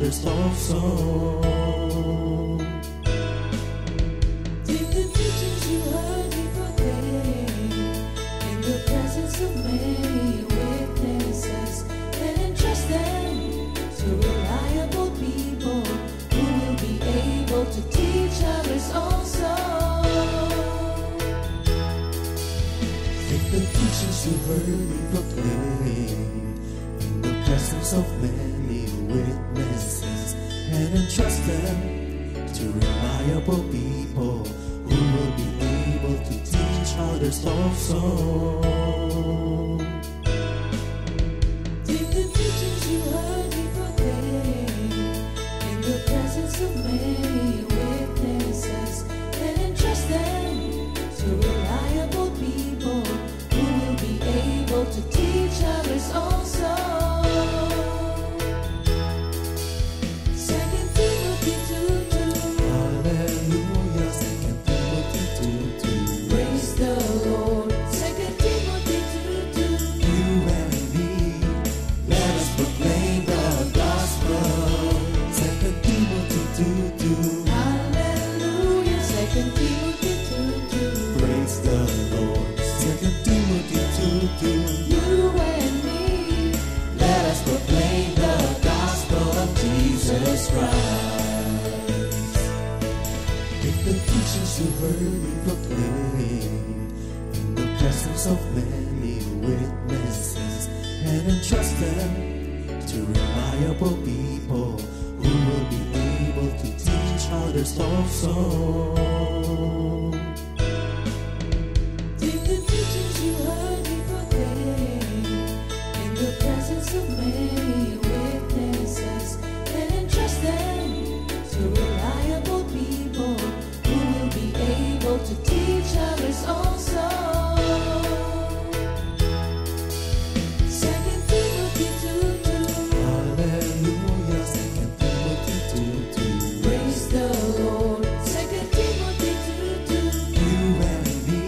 others also. Take the teachings you heard me proclaim in the presence of many witnesses, and entrust them to reliable people who will be able to teach others also. Take the teachings you heard me proclaim in the presence of many witnesses, and entrust them to reliable people who will be able to teach others also. Take the teachings you heard me proclaim in the presence of many witnesses, and entrust them to reliable people who will be able to teach others also. Second Timothy 2:2. Hallelujah, 2 Timothy 2:2. Praise the Lord. Second Timothy 2:2. You and me, let us proclaim the gospel. 2 Timothy 2:2. Hallelujah. Second Timothy 2:2. Praise the Lord. 2 Timothy 2:2. You and me, Let us proclaim the gospel of Jesus Christ. Take the teachings you heard me proclaim in the presence of many witnesses, and entrust them to reliable people who will be able to teach others also. take the teachings you heard me proclaim in the presence of many witnesses, and entrust them to reliable people who will be able to teach others also. Second Timothy 2:2. Hallelujah, 2 Timothy 2:2. Praise the Lord. Second Timothy 2:2. You and me,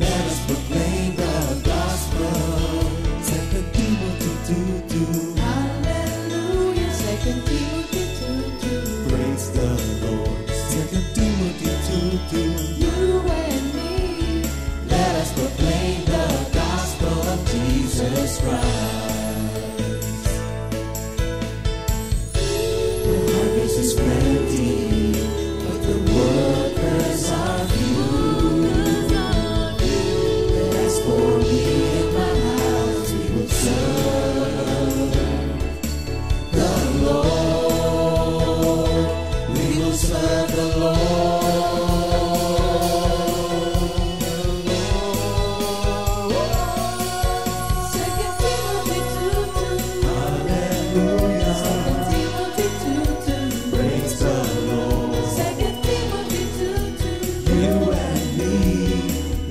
let us proclaim the gospel. 2 Timothy 2:2. Hallelujah. Second Timothy 2:2. Praise the Lord. 2 Timothy 2:2. You and me, Let us proclaim the gospel of Jesus Christ. The harvest is plenty, but the workers are few. As for me and my house, we will serve the Lord. We will serve the Lord. Second Timothy 2:2. Hallelujah. Second Timothy 2:2. Praise the Lord. Second Timothy 2:2. You and me,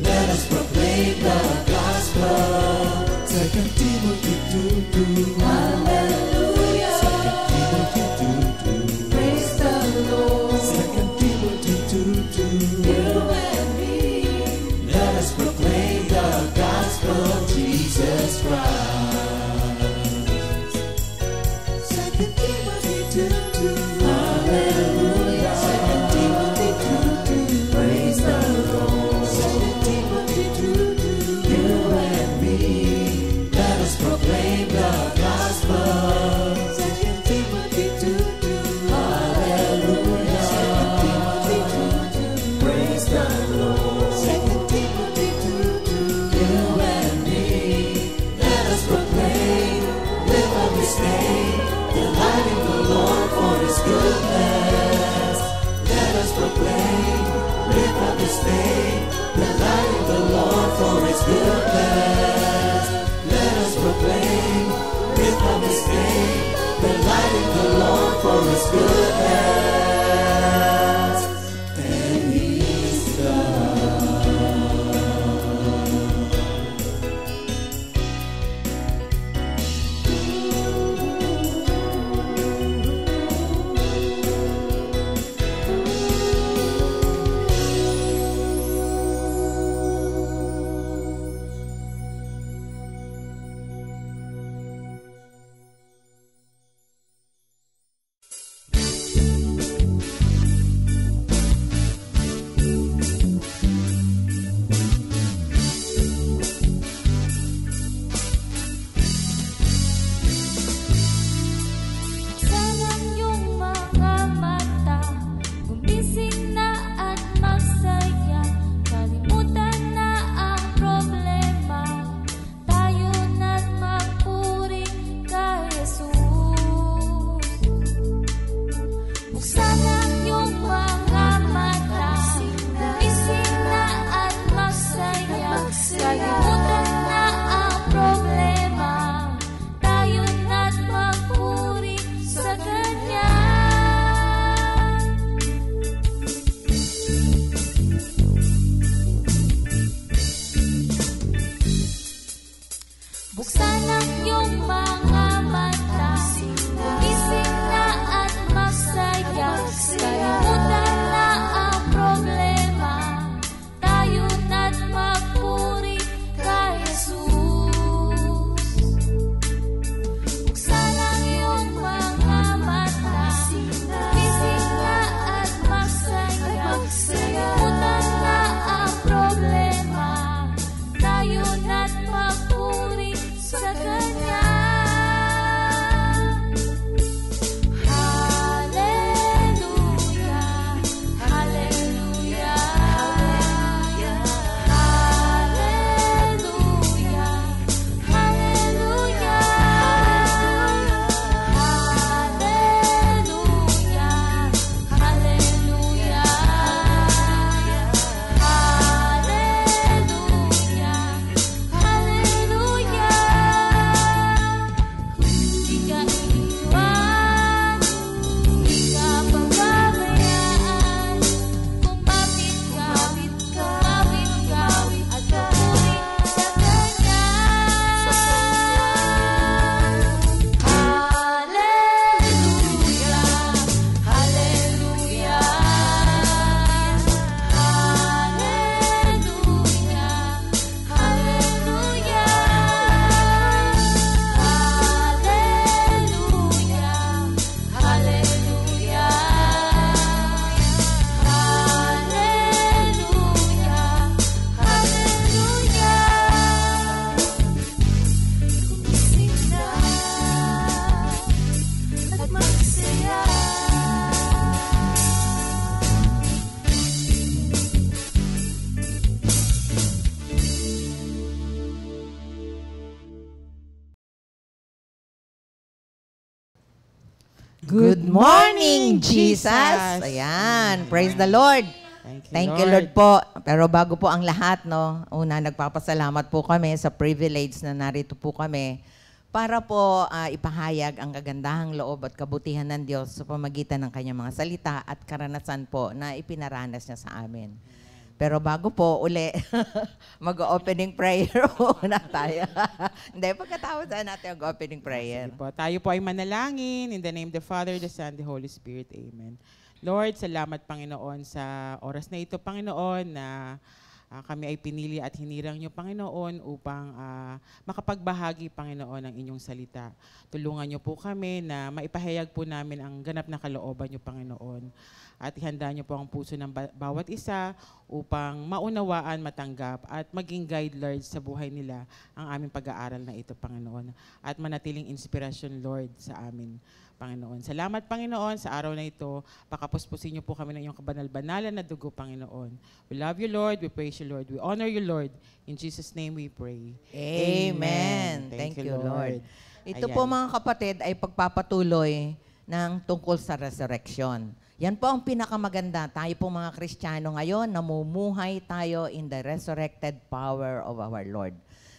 let us proclaim the gospel. 2 Timothy 2:2. Hallelujah. 2 Timothy 2:2. Praise the Lord. 2 Timothy 2:2. You and me, Let us proclaim the gospel of Jesus Christ. 2 Timothy 2:2. Hallelujah. 2 Timothy 2:2. Praise the Lord. 2 Timothy 2:2. You and me, let us proclaim the gospel. 2 Timothy 2:2. Hallelujah. 2 Timothy 2:2. Praise the Lord. 2 Timothy 2:2. You and me, let us proclaim, live up this day, delighting the Lord for His goodness. Let us proclaim, live up this day, delighting the Lord for His goodness. Let us proclaim, live up this day, delighting the Lord for His goodness. And He's Good morning, Jesus! Ayan, praise the Lord. Thank you, Lord po. Pero bago po ang lahat, no, una, nagpapasalamat po kami sa privilege na narito po kami para po ipahayag ang kagandahang loob at kabutihan ng Diyos sa pamagitan ng kanyang mga salita at karanasan po na ipinaranas niya sa amin. Pero bago po uli, mag-opening prayer muna tayo. Hindi, pagkatapos natin mag-opening prayer. Sige po. Tayo po ay manalangin in the name of the Father, the Son, the Holy Spirit. Amen. Lord, salamat Panginoon sa oras na ito, Panginoon, na kami ay pinili at hinirang niyo, Panginoon, upang makapagbahagi, Panginoon, ng inyong salita. Tulungan niyo po kami na maipahayag po namin ang ganap na kalooban niyo, Panginoon. At ihanda niyo po ang puso ng bawat isa upang maunawaan, matanggap, at maging guide, Lord, sa buhay nila ang aming pag-aaral na ito, Panginoon. At manatiling inspirasyon, Lord, sa amin, Panginoon. Salamat, Panginoon, sa araw na ito. Pakapuspusin niyo po kami ng iyong kabanal-banalan na dugo, Panginoon. We love you, Lord. We praise you, Lord. We honor you, Lord. In Jesus' name we pray. Amen. Thank you, Lord. Ito po, mga kapatid, ay pagpapatuloy ng tungkol sa resurrection. Yan po ang pinakamaganda. Tayo po mga Kristiyano ngayon, namumuhay tayo in the resurrected power of our Lord.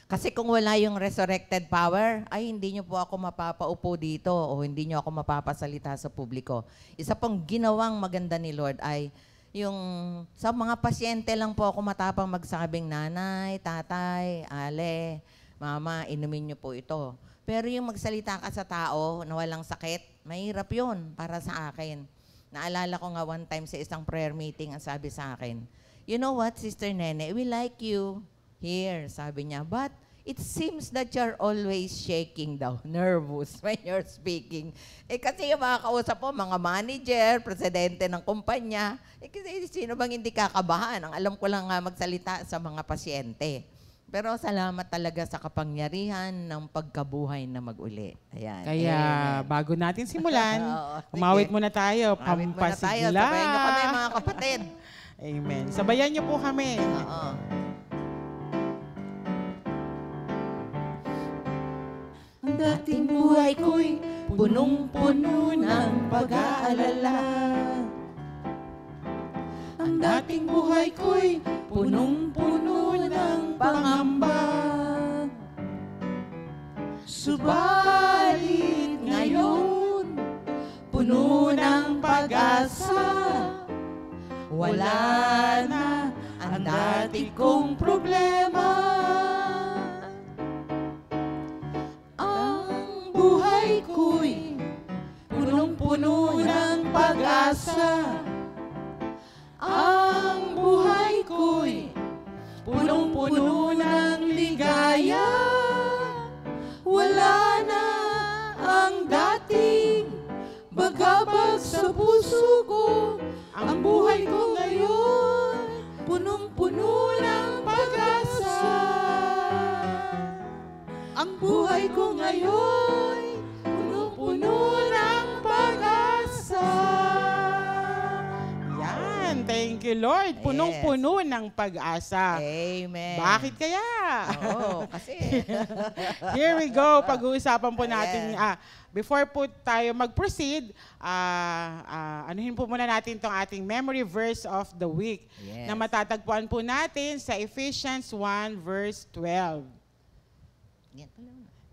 Kasi kung wala yung resurrected power, ay hindi nyo po ako mapapaupo dito o hindi nyo ako mapapasalita sa publiko. Isa pong ginawang maganda ni Lord ay yung sa mga pasyente lang po ako matapang magsabing, nanay, tatay, ale, mama, inumin nyo po ito. Pero yung magsalita ka sa tao na walang sakit, mahirap yun para sa akin. Naalala ko nga one time sa isang prayer meeting, ang sabi sa akin, you know what, Sister Nene, we like you here, sabi niya, but it seems that you're always shaking daw, nervous when you're speaking. Eh kasi yung mga kausap po, mga manager, presidente ng kumpanya, eh kasi sino bang hindi kakabahan? Ang alam ko lang nga magsalita sa mga pasyente. Pero salamat talaga sa kapangyarihan ng pagkabuhay na mag-uli. Ayan. Kaya bago natin simulan, umawit muna tayo. Umawit muna tayo. Pampasigla. Sabayan niyo kami, mga kapatid. Amen. Sabayan niyo po kami. Oo. Ang dating buhay ko'y punong-puno ng pag-aalala. Ang dating buhay ko'y punong-puno ng pangamba. Subalit ngayon, puno ng pag-asa. Wala na ang dati kong problema. Ang buhay ko'y punong-puno ng pag-asa. Ang buhay ko'y punong-puno ng ligaya. Wala na ang dating bagabag sa puso ko. Ang buhay ko ngayon, punong-puno ng pag-asa. Ang buhay ko ngayon, punong-puno ng pag-asa. Yan. Thank you, Lord. Punong-puno ng pag-asa. Amen. Bakit kaya? Oo, kasi. Here we go. Pag-uusapan po natin. Before po tayo mag-proceed, anuhin po muna natin itong ating memory verse of the week. Yes. Na matatagpuan po natin sa Ephesians 1 verse 12.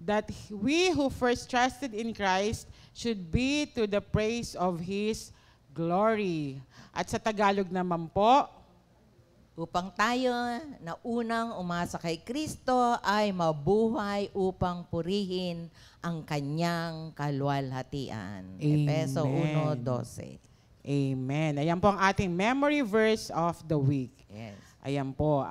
that we who first trusted in Christ should be to the praise of His glory. At sa Tagalog naman po, upang tayo na unang umasa kay Kristo ay mabuhay upang purihin ang kanyang kaluwalhatian. Amen. Efeso 1:12. Amen. Ayan po ang ating memory verse of the week. Yes. Ayan po.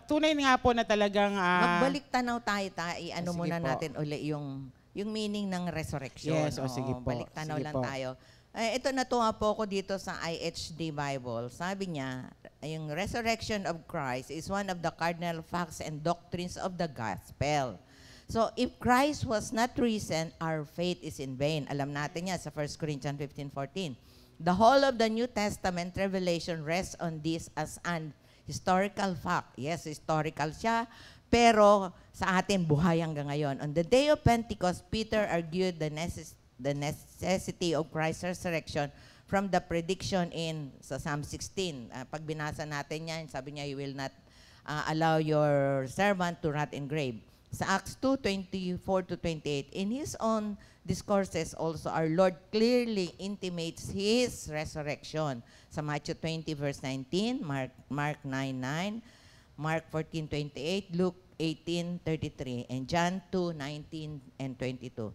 Tunay nga po na talagang... Magbalik tanaw tayo, ano sige muna po. natin uli yung meaning ng resurrection. Yes, sige po. Balik tanaw Sige lang po. tayo. Ito natuwa po ako dito sa IHD Bible. Sabi niya, yung resurrection of Christ is one of the cardinal facts and doctrines of the gospel. So, if Christ was not risen, our faith is in vain. Alam natin yan sa 1 Corinthians 15:14. The whole of the New Testament revelation rests on this as an historical fact. Yes, historical siya, pero sa atin buhay hanggang ngayon. On the day of Pentecost, Peter argued the necessity of Christ's resurrection from the prediction in sa Psalm 16. Pag binasa natin yan, sabi niya, you will not allow your servant to rot in grave. Sa Acts 2:24-28, in his own discourses also, our Lord clearly intimates His resurrection. Sa Matthew 20:19, Mark 9:9, Mark 14:28, Luke 18:33, and John 2:19 and 22.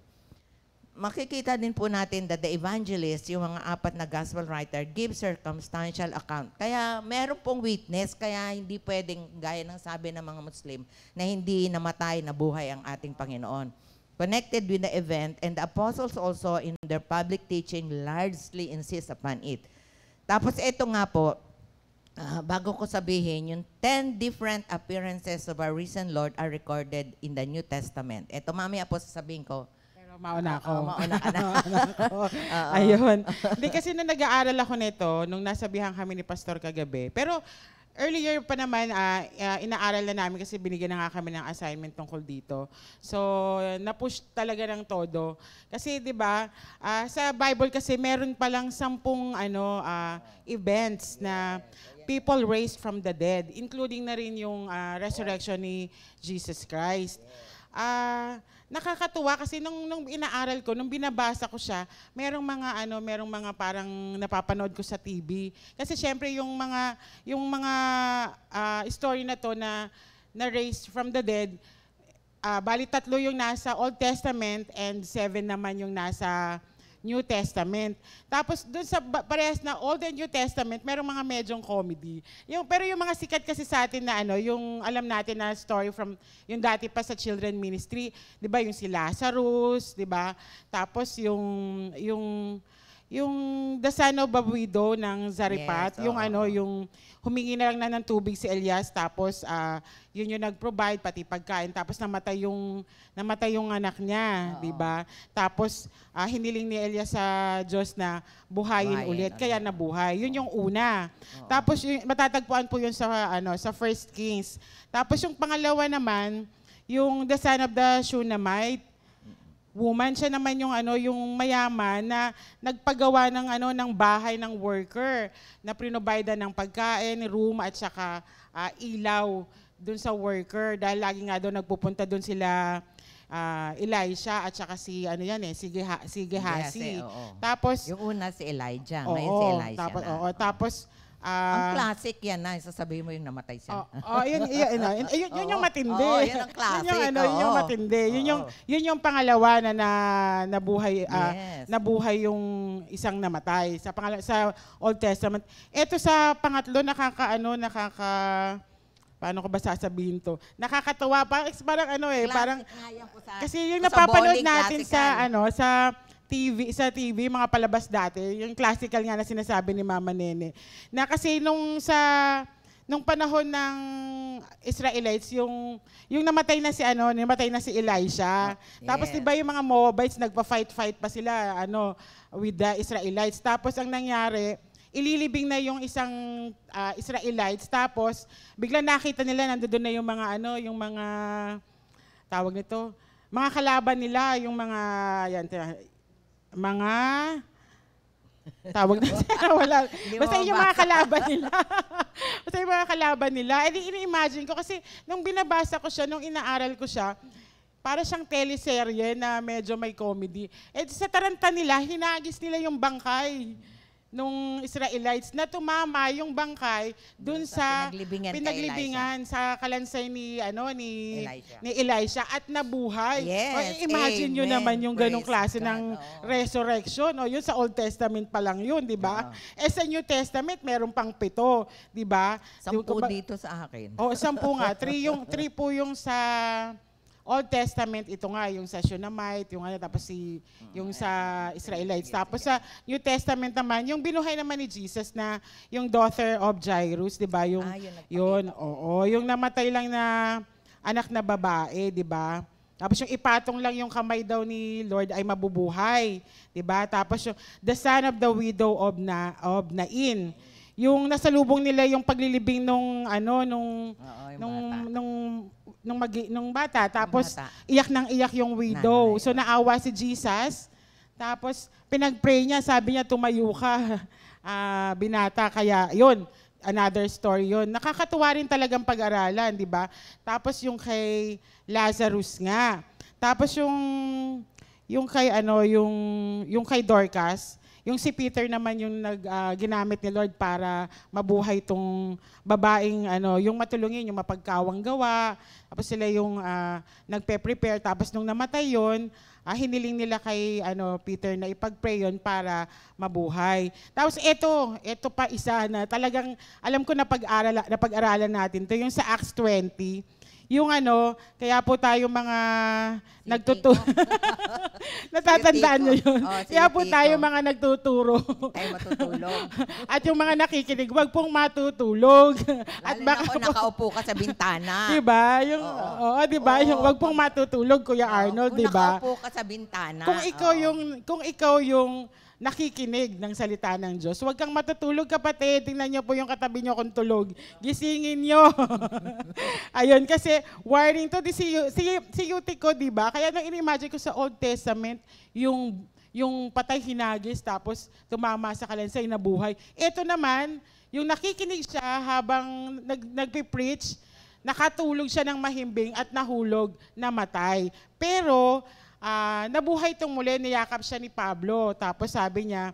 Makikita din po natin that the evangelist, yung mga apat na gospel writer, give circumstantial account. Kaya meron pong witness, kaya hindi pwedeng, gaya ng sabi ng mga Muslim, na hindi namatay, nabuhay ang ating Panginoon. Connected with the event, and the apostles also in their public teaching largely insist upon it. Tapos ito nga po, bago ko sabihin, yung 10 different appearances of our risen Lord are recorded in the New Testament. Ito mamaya po sasabihin ko, mauna ako. Mauna ka na. Ayun. Hindi kasi nung nag-aaral ako nito, nung nasabihan kami ni Pastor kagabi. Pero earlier pa naman, inaaral na namin kasi binigyan na nga kami ng assignment tungkol dito. So, na-push talaga ng todo. Kasi 'di ba, sa Bible kasi meron palang 10 events na people raised from the dead, including na rin yung resurrection ni Jesus Christ. Nakakatuwa kasi nung inaaral ko, nung binabasa ko siya, merong mga parang napapanood ko sa TV. Kasi syempre yung mga story na to na raised from the dead, bali 3 yung nasa Old Testament and 7 naman yung nasa New Testament. Tapos doon sa parehas na Old and New Testament, merong mga medyong comedy. Pero yung mga sikat kasi sa atin na yung alam natin na story from yung dati pa sa children ministry, 'di ba, yung si Lazarus, 'di ba? Tapos yung the son of a widow ng Zarephath, Yes, yung humingi na lang ng tubig si Elias, tapos yun yung nag-provide pati pagkain, tapos namatay yung anak niya, di ba? Tapos hiniling ni Elias sa Diyos na buhayin ulit, kaya nabuhay. Yun yung una. Tapos matatagpuan po yun sa 1 Kings. Tapos yung pangalawa naman, yung the son of the Shunammite woman, siya naman yung mayaman na nagpagawa ng bahay ng worker na prinobida ng pagkain, room at saka ilaw dun sa worker, dahil lagi nga doon nagpupunta doon sila Elisha at saka si Gehazi. Tapos yung una si Elijah, ngayon si Elisha na. Tapos ang classic yan na, sasabihin mo yung namatay siya. Yun yung matindi. Yun ang classic. Yun yung matindi. Yun yung pangalawa na nabuhay, Yes. nabuhay yung isang namatay sa Old Testament. Ito sa pangatlo, paano ko ba sasabihin to? Nakakatawa, parang parang kasi yung napapanood natin sa TV, mga palabas dati, yung classical nga na sinasabi ni Mama Nene. Na kasi nung panahon ng Israelites, yung namatay na si Elisha. Tapos 'di ba yung mga Moabites nagpa-fight pa sila with the Israelites. Tapos ang nangyari, ililibing na yung isang Israelites, tapos biglang nakita nila nandoon na yung mga tawag nito, mga kalaban nila, yung mga tawag na sila, wala. Basta yung mga kalaban nila. Basta yung mga kalaban nila. Ini-imagine ko kasi nung binabasa ko siya, nung inaaral ko siya, para siyang teleserye na medyo may comedy. Eh sa taranta nila, hinagis nila yung bangkay nung Israelites na tumama yung bangkay dun sa pinaglibingan sa kalansay ni Elisha at nabuhay. Yes, O, imagine nyo naman yung ganong klase ng resurrection. O, yun sa Old Testament pa lang yun, di ba? Eh sa New Testament, meron pang 7, di ba? 10 dito sa akin. O, 10 nga. 3 po yung sa Old Testament, ito nga, yung sa Shunammite, yung tapos yung sa Israelites. Tapos sa New Testament naman, yung binuhay naman ni Jesus na yung daughter of Jairus, di ba? Yung namatay lang na anak na babae, di ba? Tapos yung ipatong lang yung kamay daw ni Lord ay mabubuhay, di ba? Tapos yung the son of the widow of Nain. Yung nasalubong nila yung paglilibing nung bata. Tapos iyak nang iyak yung widow. So naawa si Jesus. Tapos pinag-pray niya, sabi niya tumayo ka, binata. Kaya yun, another story yun. Nakakatuwa rin talagang pag-aralan, di ba? Tapos yung kay Lazarus nga. Tapos yung kay Dorcas. Yung si Peter naman yung ginamit ni Lord para mabuhay tong babaeng yung matulungin, yung mapagkawang gawa. Tapos sila yung nagpe-prepare. Tapos nung namatay yon, hiniling nila kay Peter na ipag-pray yun para mabuhay. Tapos ito pa isa na talagang alam ko na pag-aralan natin. Ito yung sa Acts 20. Yung kaya po tayo mga natatandaan nyo yun. Kaya po tayo mga nagtuturo. Tayo matutulog. At yung mga nakikinig, wag pong matutulog. At baka nakaupo ka sa bintana. Diba? Diba? Yung wag pong matutulog, Kuya Arnold, diba? Kung nakaupo ka sa bintana. Kung ikaw yung nakikinig ng salita ng Diyos, huwag kang matutulog, kapatid. Tingnan niyo po yung katabi niyo kung tulog. Gisingin niyo. Ayun, kasi warning to. Si Eutico, di ba? Kaya nang inimagine ko sa Old Testament, yung patay hinagis, tapos tumama sa kalansay na buhay. Ito naman, yung nakikinig siya habang nagpipreach, nakatulog siya ng mahimbing at nahulog, namatay. Pero, nabuhay itong muli, niyakap siya ni Pablo. Tapos sabi niya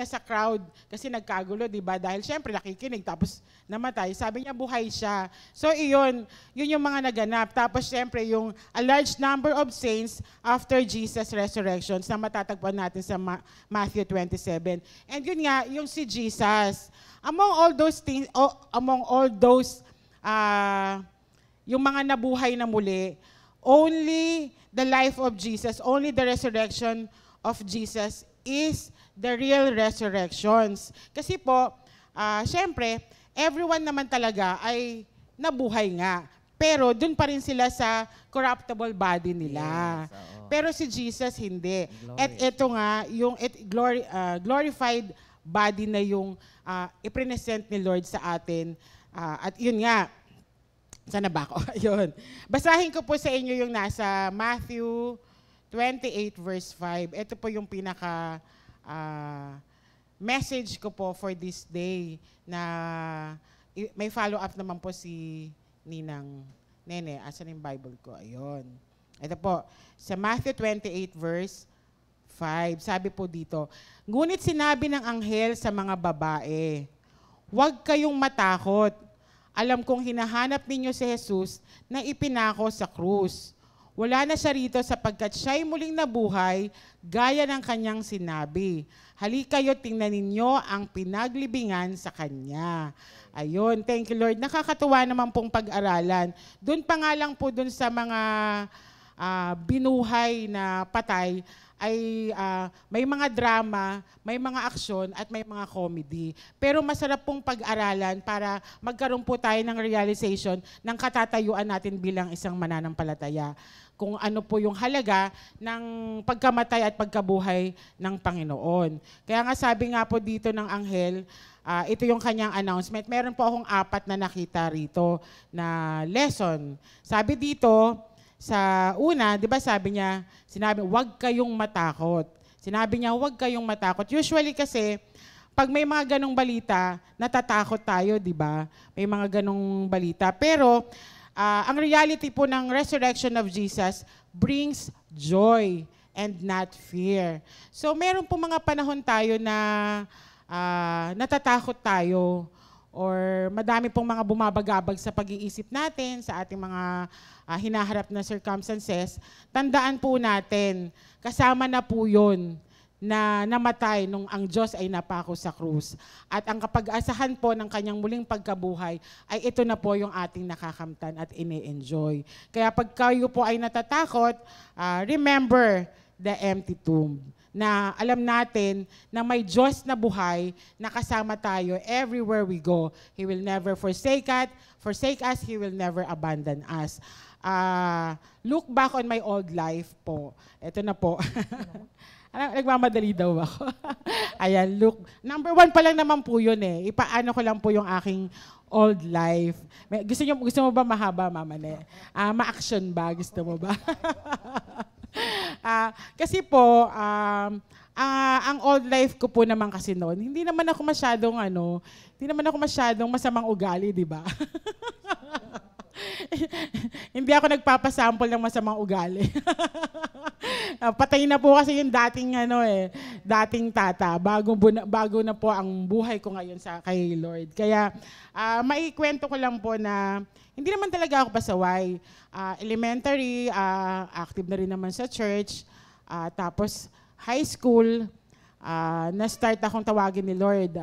sa crowd, kasi nagkagulo, di ba? Dahil syempre nakikinig, tapos namatay. Sabi niya, buhay siya. So yun yung mga naganap. Tapos syempre yung a large number of saints after Jesus' resurrections na matatagpuan natin sa Matthew 27. And yun nga, yung si Jesus. Among all those things, yung mga nabuhay na muli, only the life of Jesus, only the resurrection of Jesus is the real resurrections. Kasi po, syempre, everyone naman talaga ay nabuhay nga. Pero dun pa rin sila sa corruptible body nila. Yes, pero si Jesus hindi. Glorious. At ito nga, yung glorified body na yung ipresent ni Lord sa atin. At yun nga, sana ba ako? Ayun. Basahin ko po sa inyo yung nasa Matthew 28 verse 5. Ito po yung pinaka message ko po for this day na may follow-up naman po si Ninang Nene. Asan yung Bible ko? Ayun. Ito po, sa Matthew 28 verse 5. Sabi po dito, ngunit sinabi ng anghel sa mga babae, huwag kayong matakot. Alam kong hinahanap ninyo si Jesus na ipinako sa krus. Wala na siya rito sapagkat siya'y muling nabuhay gaya ng kanyang sinabi. Halikayo, tingnan ninyo ang pinaglibingan sa kanya. Ayun, thank you Lord. Nakakatuwa naman pong pag-aralan. Doon pa nga lang po doon sa mga binuhay na patay, ay may mga drama, may mga aksyon, at may mga comedy. Pero masarap pong pag-aralan para magkaroon po tayo ng realization ng katatayuan natin bilang isang mananampalataya. Kung ano po yung halaga ng pagkamatay at pagkabuhay ng Panginoon. Kaya nga sabi nga po dito ng anghel, ito yung kanyang announcement. Meron po akong 4 na nakita rito na lesson. Sabi dito, sa una, di ba sabi niya, sinabi, huwag kayong matakot. Sinabi niya, huwag kayong matakot. Usually kasi, pag may mga ganong balita, natatakot tayo, di ba? May mga ganong balita. Pero, ang reality po ng resurrection of Jesus brings joy and not fear. So meron po mga panahon tayo na natatakot tayo or madami pong mga bumabagabag sa pag-iisip natin, sa ating mga hinaharap na circumstances. Tandaan po natin, kasama na po yun na namatay nung ang Diyos ay napako sa krus. At ang kapag-asahan po ng kanyang muling pagkabuhay ay ito na po yung ating nakakamtan at ini-enjoy. Kaya pag kayo po ay natatakot, remember the empty tomb. Na alam natin na may Diyos na buhay na kasama tayo everywhere we go. He will never forsake us. He will never abandon us. Look back on my old life po. Ito na po. Nagmamadali daw ako. Ayan, look. Number 1 pa lang naman po yun eh. Ipaano ko lang po yung aking old life. Gusto mo ba mahaba, Mama Ne? Ma-action ba? Gusto mo ba? Kasi po, ang old life ko po naman kasi noon, hindi naman ako masyadong masamang ugali, di ba? Hindi ako nagpapasample ng masamang ugali. Patay na po kasi yung dating tata. Bago na po ang buhay ko ngayon kay Lord. Kaya maikwento ko lang po na hindi naman talaga ako pasaway. Elementary, active na rin naman sa church. Tapos high school, na-start akong tawagin ni Lord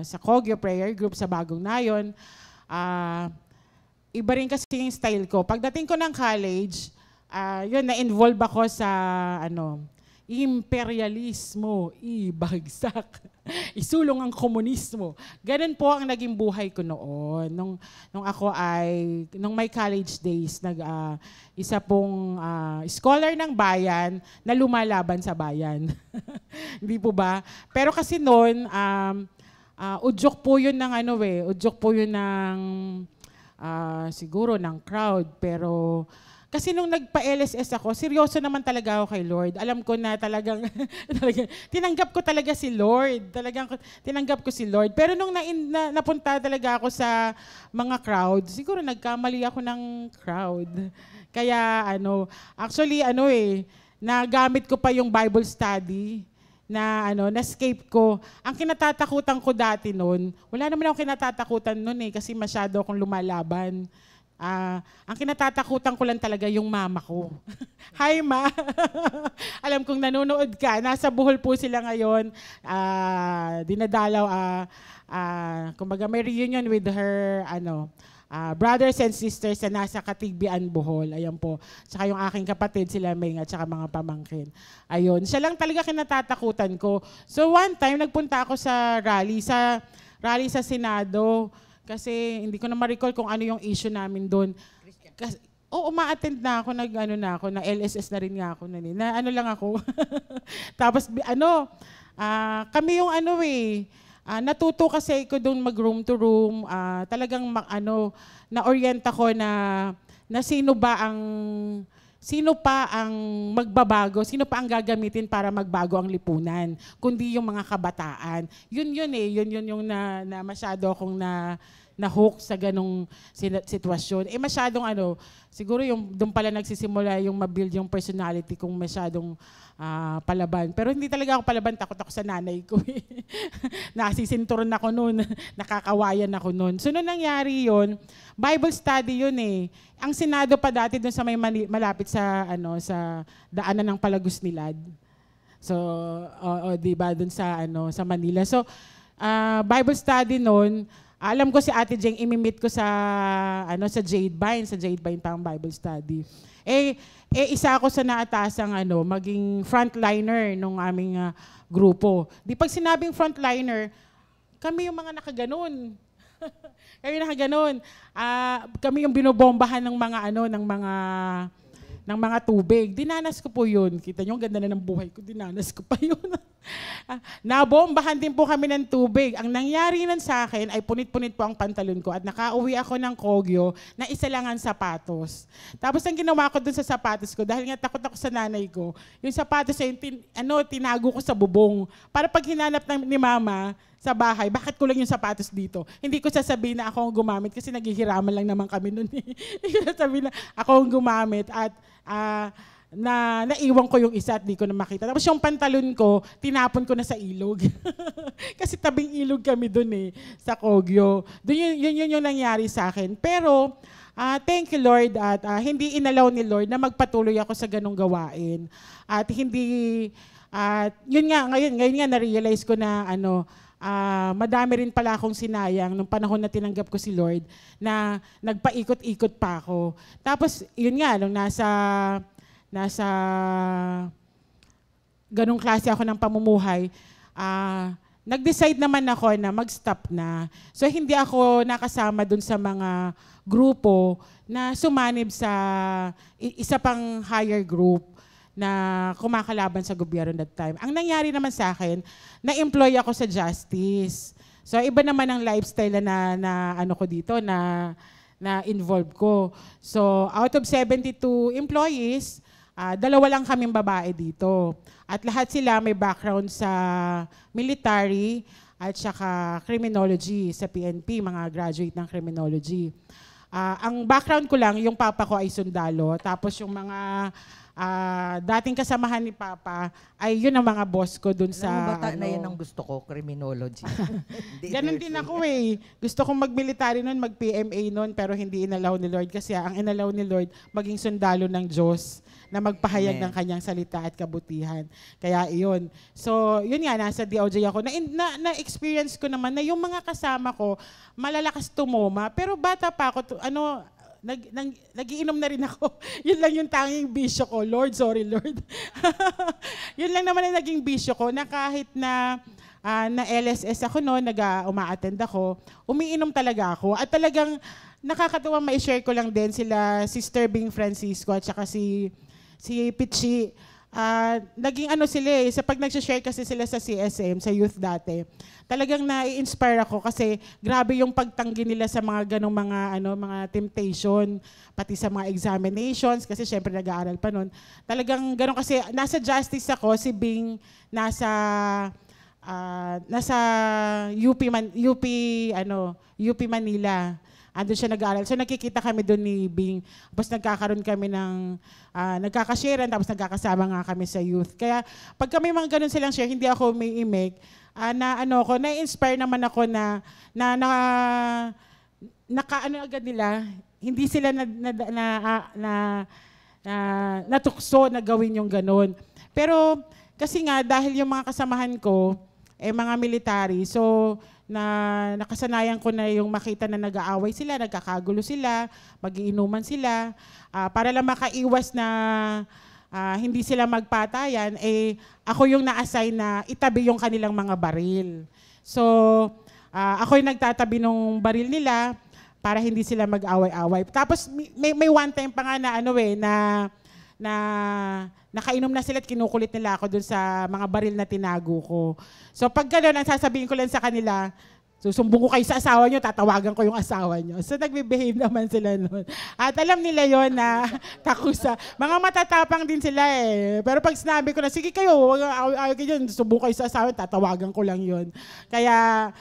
sa Kogyo Prayer Group sa Bagong Nayon. Iba rin kasi yung style ko. Pagdating ko ng college, na-involve ako sa imperialismo, ibagsak, isulong ang komunismo. Ganun po ang naging buhay ko noon. Nung may college days, isa pong scholar ng bayan na lumalaban sa bayan. Hindi po ba? Pero kasi noon, udyok po yun ng siguro ng crowd. Pero kasi nung nagpa-LSS ako, seryoso naman talaga ako kay Lord. Alam ko na talagang tinanggap ko talaga si Lord. Tinanggap ko si Lord. Pero nung napunta talaga ako sa mga crowd, siguro nagkamali ako ng crowd. Kaya nagamit ko pa yung Bible study na escape ko. Ang kinatatakutan ko dati noon, wala naman ako kinatatakutan noon kasi masyado akong lumalaban. Ang kinatatakutan ko lang talaga yung mama ko. Hi, Ma! Alam kong nanonood ka. Nasa Bohol po sila ngayon. Dinadalaw, kumbaga may reunion with her, brothers and sisters na nasa Katigbian, Bohol. Ayan po. Tsaka yung aking kapatid, sila Ming, at saka mga pamangkin. Ayun. Siya lang talaga kinatatakutan ko. So one time, nagpunta ako sa rally sa Senado. Kasi hindi ko na ma-recall kung ano yung issue namin doon. Ma-attend na ako, na LSS na rin nga ako. Lang ako. Tapos, kami yung natuto kasi ko doon mag-room to room. Talagang, na-orient ako na sino pa ang magbabago, sino pa ang gagamitin para magbago ang lipunan, kundi yung mga kabataan. Yun yung na masyado akong na-hook sa ganong sitwasyon. Masyadong siguro yung doon pala nagsisimula yung ma-build yung personality kong masyadong palaban. Pero hindi talaga ako palaban, takot ako sa nanay ko. Nasisinturon ako noon, nakakawayan ako noon. So nung nangyari yun, Bible study yun Ang Senado pa dati doon sa may malapit sa daanan ng Palagusnilad. So diba doon sa Manila. So Bible study noon, alam ko si Ate Jeng imimit ko sa Jade Vine pa ang Bible study. Isa ako sa naatasang maging frontliner nung aming grupo. Di pag sinabing frontliner, kami yung mga nakaganon. Kami yung binobombahan ng mga tubig. Dinanas ko po yun. Kita nyo, ang ganda na ng buhay ko. Dinanas ko pa yun. Nabombahan din po kami ng tubig. Ang nangyari nun sa akin ay punit-punit po ang pantalon ko at nakauwi ako ng Kogyo na isa lang ang sapatos. Tapos ang ginawa ko dun sa sapatos ko, dahil nga takot ako sa nanay ko, yung sapatos ay tinago ko sa bubong. Para pag hinanap ni mama sa bahay, bakit ko lang yung sapatos dito? Hindi ko sasabihin na ako ang gumamit kasi naghihiraman lang naman kami nun. Hindi ko sasabihin na ako ang gumamit at naiwan ko yung isa at di ko na makita. Tapos yung pantalon ko, tinapon ko na sa ilog. Kasi tabing ilog kami dun sa Kogyo. Yun yung nangyari sa akin. Pero, thank you Lord at hindi inalaw ni Lord na magpatuloy ako sa ganong gawain. At yun nga, ngayon nga na-realize ko na madami rin pala akong sinayang nung panahon na tinanggap ko si Lord na nagpaikot-ikot pa ako. Tapos, yun nga, nung nasa ganong klase ako ng pamumuhay, nag-decide naman ako na mag-stop na. So, hindi ako nakasama dun sa mga grupo na sumanib sa isa pang higher group na kumakalaban sa gobyerno that time. Ang nangyari naman sa akin, na-employ ako sa Justice. So, iba naman ang lifestyle na ko dito, na involved ko. So, out of 72 employees, 2 lang kaming babae dito. At lahat sila may background sa military at saka criminology sa PNP, mga graduate ng criminology. Ang background ko lang, yung papa ko ay sundalo. Tapos yung mga dating kasamahan ni Papa, ay yun ang mga boss ko dun sa... na yan ang gusto ko, criminology. Ganon din ako Gusto kong mag-military nun, mag-PMA nun, pero hindi inalaw ni Lord. Kasi ang inalaw ni Lord, maging sundalo ng Diyos na magpahayag ng kanyang salita at kabutihan. Kaya iyon. So, yun nga, nasa DOJ ako. Na-experience ko naman na yung mga kasama ko, malalakas tumoma. Pero bata pa ako, nagiinom na rin ako. Yun lang yung tanging bisyo ko. Lord, sorry Lord. Yun lang naman ang naging bisyo ko na kahit na LSS ako noon, uma-attend ako, umiinom talaga ako. At talagang nakakatuwa, ma-share ko lang din sila, Sister Bing Francisco at saka si Pichi. Naging sila sa pag nag-share kasi sila sa CSM, sa youth dati, talagang na-inspire ako kasi grabe yung pagtanggi nila sa mga ganong mga temptation, pati sa mga examinations, kasi syempre nag-aaral pa nun. Talagang ganon kasi, nasa Justice ako, si Bing nasa UP Manila. Andun siya nag-aaral. So nakikita kami doon ni Bing. Tapos nagkakaroon kami ng nagkakasharean, tapos nagkakasama nga kami sa youth. Kaya pag kami mga ganun silang share, hindi ako may imig, na-inspire naman ako na agad nila, hindi sila natukso na gawin yung ganun. Pero kasi nga, dahil yung mga kasamahan ko, mga military, so nakasanayan ko na yung makita na nag-aaway sila, nagkakagulo sila, magiinuman sila, para lang makaiwas na hindi sila magpatayan, ako yung na-assign na itabi yung kanilang mga baril. So, ako yung nagtatabi ng baril nila para hindi sila mag-away-away. Tapos may one time pa nga na nakainom na sila at kinukulit nila ako dun sa mga baril na tinago ko. So pag gano'n, ang sasabihin ko lang sa kanila, susumbong ko kayo sa asawa nyo, tatawagan ko yung asawa nyo. So nagbe-behave naman sila nun. At alam nila yon na takusa. Mga matatapang din sila Pero pag sinabi ko na, sige kayo, ayaw kayo yun, sumbong kayo sa asawa, tatawagan ko lang yon. Kaya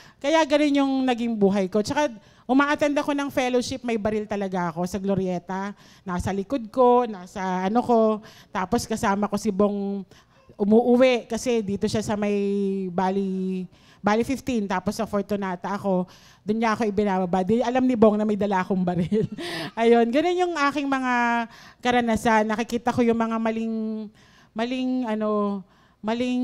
ganun yung naging buhay ko. Tsaka uma-attend ako ng fellowship, may baril talaga ako sa Glorieta. Nasa likod ko, nasa ko. Tapos kasama ko si Bong umuuwi kasi dito siya sa may Bali 15, tapos sa Fortunata ako, doon niya ako ibinababa. Alam ni Bong na may dala akong baril. Ayun, ganun yung aking mga karanasan. Nakikita ko yung mga maling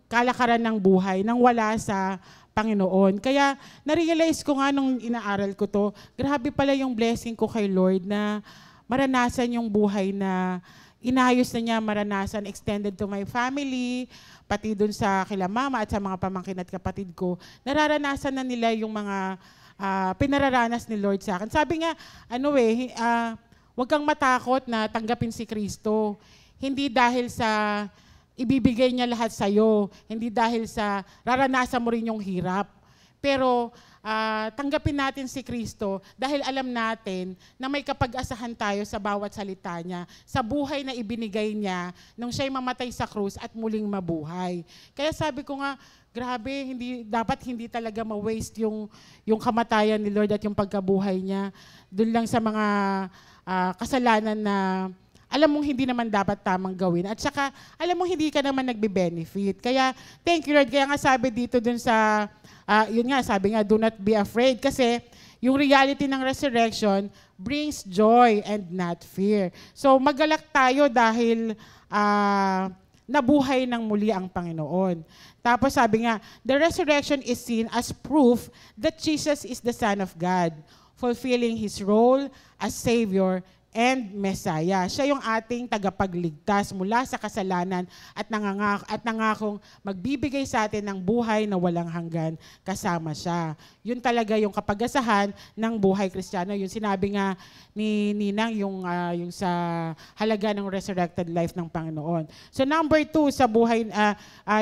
kalakaran ng buhay nang wala sa Panginoon. Kaya na-realize ko nga nung inaaral ko to, grabe pala yung blessing ko kay Lord na maranasan yung buhay na inayos na niya, maranasan, extended to my family, pati dun sa kila mama at sa mga pamangkin at kapatid ko. Nararanasan na nila yung mga pinararanas ni Lord sa akin. Sabi nga, huwag kang matakot na tanggapin si Kristo. Hindi dahil sa ibibigay niya lahat sa'yo. Hindi dahil sa raranasan mo rin yung hirap. Pero tanggapin natin si Kristo dahil alam natin na may kapag-asahan tayo sa bawat salita niya, sa buhay na ibinigay niya nung siya'y mamatay sa krus at muling mabuhay. Kaya sabi ko nga, grabe, dapat hindi talaga ma-waste yung kamatayan ni Lord at yung pagkabuhay niya. Doon lang sa mga kasalanan na alam mong hindi naman dapat tamang gawin. At saka, alam mong hindi ka naman nagbe-benefit. Kaya, thank you Lord. Kaya nga sabi dito dun sa yun nga, sabi nga, do not be afraid. Kasi yung reality ng resurrection brings joy and not fear. So magalak tayo dahil nabuhay ng muli ang Panginoon. Tapos sabi nga, the resurrection is seen as proof that Jesus is the Son of God, fulfilling His role as Savior and Messiah. Siya yung ating tagapagligtas mula sa kasalanan at nangakong magbibigay sa atin ng buhay na walang hanggan kasama siya. Yun talaga yung kapag-asahan ng buhay Kristiyano. Yung sinabi nga ni Ninang, yung sa halaga ng resurrected life ng Panginoon. So number 2 sa buhay,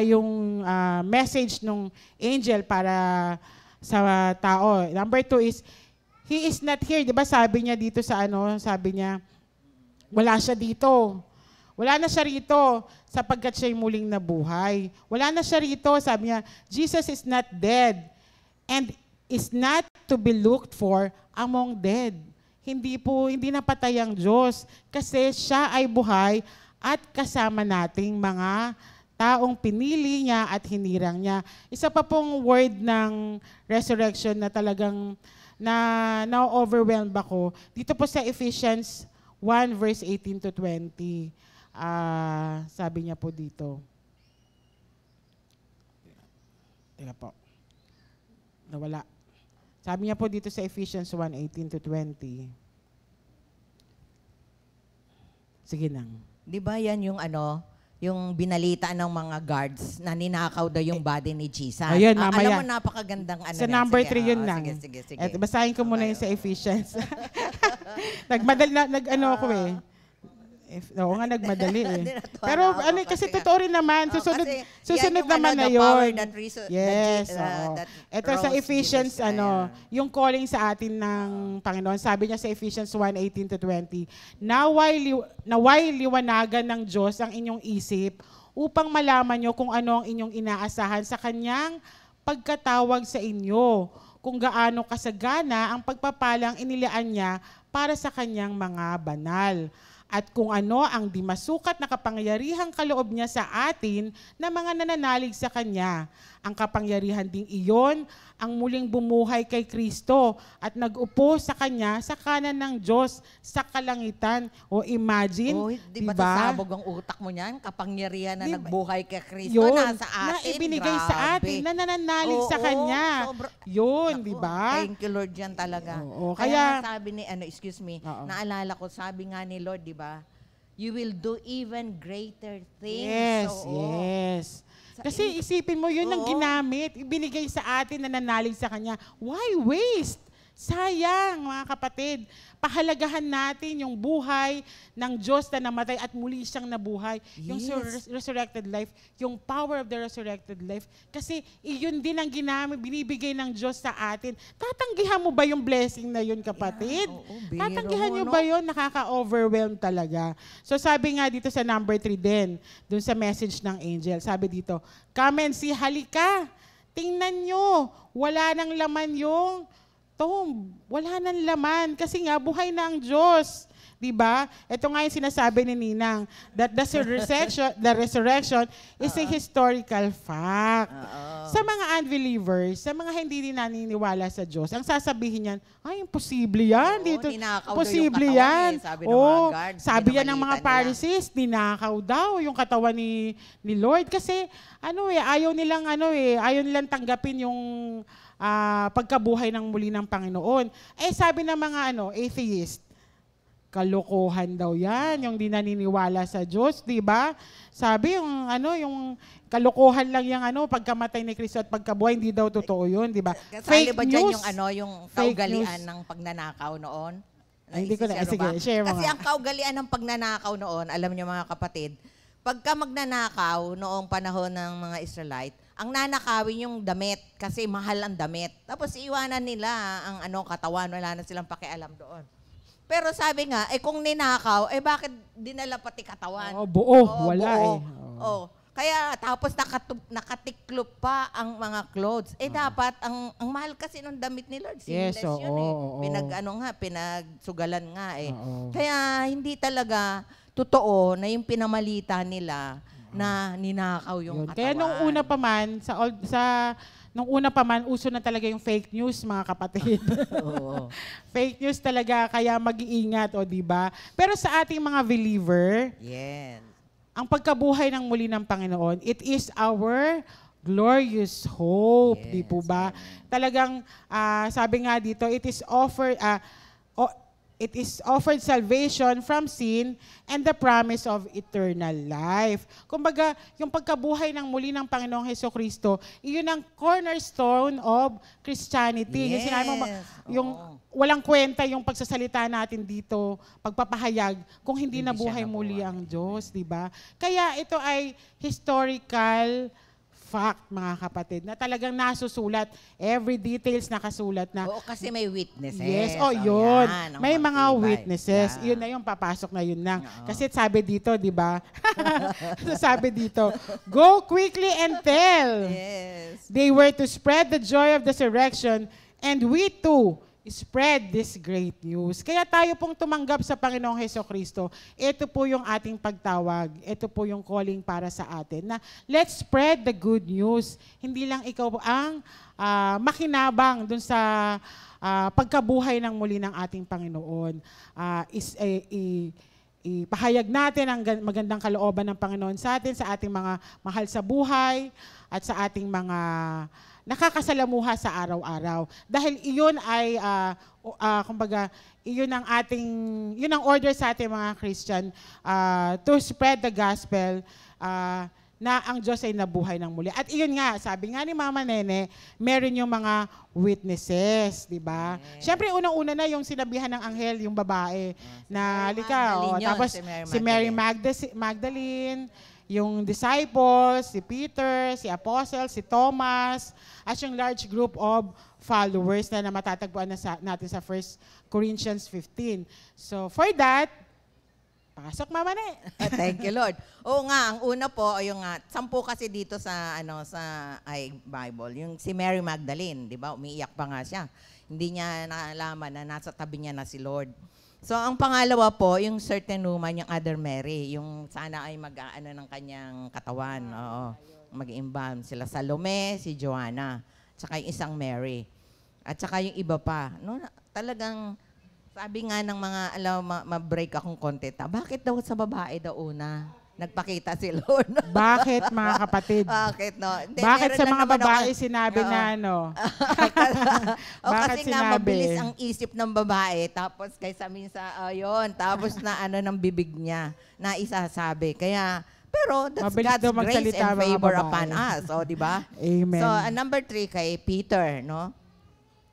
yung message ng angel para sa tao. Number 2 is, He is not here. Diba sabi niya dito sa sabi niya, wala siya dito. Wala na siya rito sapagkat siya'y muling nabuhay. Wala na siya rito. Sabi niya, Jesus is not dead and is not to be looked for among dead. Hindi napatay ang Diyos kasi siya ay buhay at kasama nating mga taong pinili niya at hinirang niya. Isa pa pong word ng resurrection na talagang na-overwhelmed ako. Dito po sa Ephesians 1 verse 18 to 20. Sabi niya po dito. Teka po. Nawala. Sabi niya po dito sa Ephesians 1, 18 to 20. Sige nang. Di ba yan yung binalita ng mga guards na ninakaw daw yung body ni Jesus? Ayan, mamaya. Alam mo, napakagandang Sa number 3 yun lang. Sige. Basahin ko muna yung sa Ephesians. Ako eh. Oo nga, nagmadali eh. Pero kasi totoo rin naman, susunod naman na yun. Yes. Ito sa Ephesians, yung calling sa atin ng Panginoon, sabi niya sa Ephesians 1:18 to 20, naway liwanagan ng Diyos ang inyong isip upang malaman nyo kung ano ang inyong inaasahan sa Kanyang pagkatawag sa inyo, kung gaano kasagana ang pagpapalang inilaan niya para sa Kanyang mga banal. At kung ano ang di masukat na kapangyarihang kaloob niya sa atin na mga nananalig sa Kanya. Ang kapangyarihan ding iyon ang muling bumuhay kay Kristo at nag-upo sa Kanya sa kanan ng Diyos sa kalangitan. O imagine, di ba sasabog ang utak mo niyan? Kapangyarihan na nagbuhay kay Kristo yun, nasa atin. Na ibinigay sa atin, na nananalig sa Kanya. Yun, di ba? Thank you Lord yan talaga. Kaya sabi ni, naalala ko, sabi nga ni Lord, di ba? You will do even greater things. Yes. Kasi isipin mo, yun ang ginamit. Ibinigay sa atin na nananalig sa Kanya. Why waste? Sayang, mga kapatid. Pahalagahan natin yung buhay ng Diyos na namatay at muli siyang nabuhay. Yes. Yung resurrected life, yung power of the resurrected life. Kasi iyon din ang ginamit, binibigay ng Diyos sa atin. Tatanggihan mo ba yung blessing na yun, kapatid? Yeah, tatanggihan nyo ba yun? Nakaka-overwhelm talaga. So sabi nga dito sa number 3 din, dun sa message ng angel, sabi dito, come and see, halika. Tingnan nyo, wala nang laman yung tomb. Wala nang laman. Kasi nga, buhay na ang Diyos. Diba? Ito nga yung sinasabi ni Ninang, that the resurrection is a historical fact. Sa mga unbelievers, sa mga hindi din naniniwala sa Diyos, ang sasabihin niyan, ay, imposible yan. Dito, imposible yan. Sabi yan ng mga Pharisees, ninakaw daw yung katawan ni Lord. Kasi, ayaw nilang tanggapin yung pagkabuhay ng muli ng Panginoon. Sabi ng mga atheist, kalokohan daw yan, yung di naniniwala sa Diyos, di ba? Sabi yung kalokohan lang yung pagkamatay ni Kristo at pagkabuhay, hindi daw totoo yun, di ba? Fake ba news. Yung kaugalian ng pagnanakaw noon? Hindi ko na, sige, share mo. Kasi ang kaugalian ng pagnanakaw noon, alam niyo mga kapatid, pagka magnanakaw noong panahon ng mga Israelite, ang nanakawin yung damit kasi mahal ang damit. Tapos iwanan nila ang katawan, wala na silang pakialam doon. Pero sabi nga, kung ninakaw, bakit dinala pati katawan? Buo, wala buo. eh. Oo. Kaya tapos nakatiklop pa ang mga clothes. Dapat, ang mahal kasi ng damit ni Lord, seamless yun pinagsugalan nga eh. Kaya hindi talaga totoo na yung pinamalita nila na ninakaw yung katawan. Kaya nung una pa man, uso na talaga yung fake news, mga kapatid. Oo. Fake news talaga, kaya mag-iingat, di ba? Pero sa ating mga believer, Yes. ang pagkabuhay ng muli ng Panginoon, it is our glorious hope, Yes. di po ba? Talagang, sabi nga dito, it is offered salvation from sin and the promise of eternal life. Kumbaga, yung pagkabuhay ng muli ng Panginoong Hesukristo, iyon ang cornerstone of Christianity. Yung sinabi mo, yung walang kwenta yung pagsasalita natin dito, pagpapahayag, kung hindi nabuhay muli ang Diyos, di ba? Kaya ito ay historical fact, mga kapatid, na talagang nasusulat, every details nakasulat na. Oo, kasi may witnesses. Yes, yun. Yan, May mga matibay. witnesses. Yeah. Yun na yung papasok na yun lang. Kasi sabi dito, di ba? Sabi dito, go quickly and tell. Yes. They were to spread the joy of the resurrection, and we too spread this great news. Kaya tayo pong tumanggap sa Panginoong Hesukristo. Ito po yung ating pagtawag. Ito po yung calling para sa atin na let's spread the good news. Hindi lang ikaw ang makinabang dun sa pagkabuhay ng muli ng ating Panginoon. Ipahayag natin ang magandang kalooban ng Panginoon sa atin, sa ating mga mahal sa buhay, at sa ating mga nakakasalamuha sa araw-araw. Dahil iyon ay, kumbaga, yun ang order sa ating mga Christian to spread the gospel na ang Diyos ay nabuhay ng muli. At iyon nga, sabi nga ni Mama Nene, meron yung mga witnesses, di ba? Yes. Siyempre, unang-una na yung sinabihan ng anghel, yung babae, na halika, tapos si Mary Magdalene, yung disciples, si Peter, si Apostle, si Thomas, at yung large group of followers na matatagpuan natin sa 1 Corinthians 15. So, for that, pasok, Mama Ne. Thank you, Lord. Oo nga, ang una po, yung 10 kasi dito sa Bible, yung si Mary Magdalene, di ba? Umiiyak pa nga siya. Hindi niya naalaman na nasa tabi niya na si Lord. So, ang pangalawa po, yung certain woman, yung other Mary, yung sana ay mag-aano ng kanyang katawan. Oo, mag-embalm. Sila Salome, si Joanna, tsaka yung isang Mary. At tsaka yung iba pa. No, talagang, sabi nga ng mga, ma-break akong konti. Bakit daw sa babae daw una? Nagpakita si Lord. Bakit, mga kapatid? Bakit, no? Hindi, Bakit sa meron mga lang naman babae ako- sinabi Oo. na ano? kasi Bakit nga sinabi? mabilis ang isip ng babae, tapos kaysa minsan, tapos na ng bibig niya, na isasabi. Kaya, pero that's Mabilis God's daw grace magsalita and mga favor babae. upon us. Di ba? Amen. So, number 3 kay Peter, no?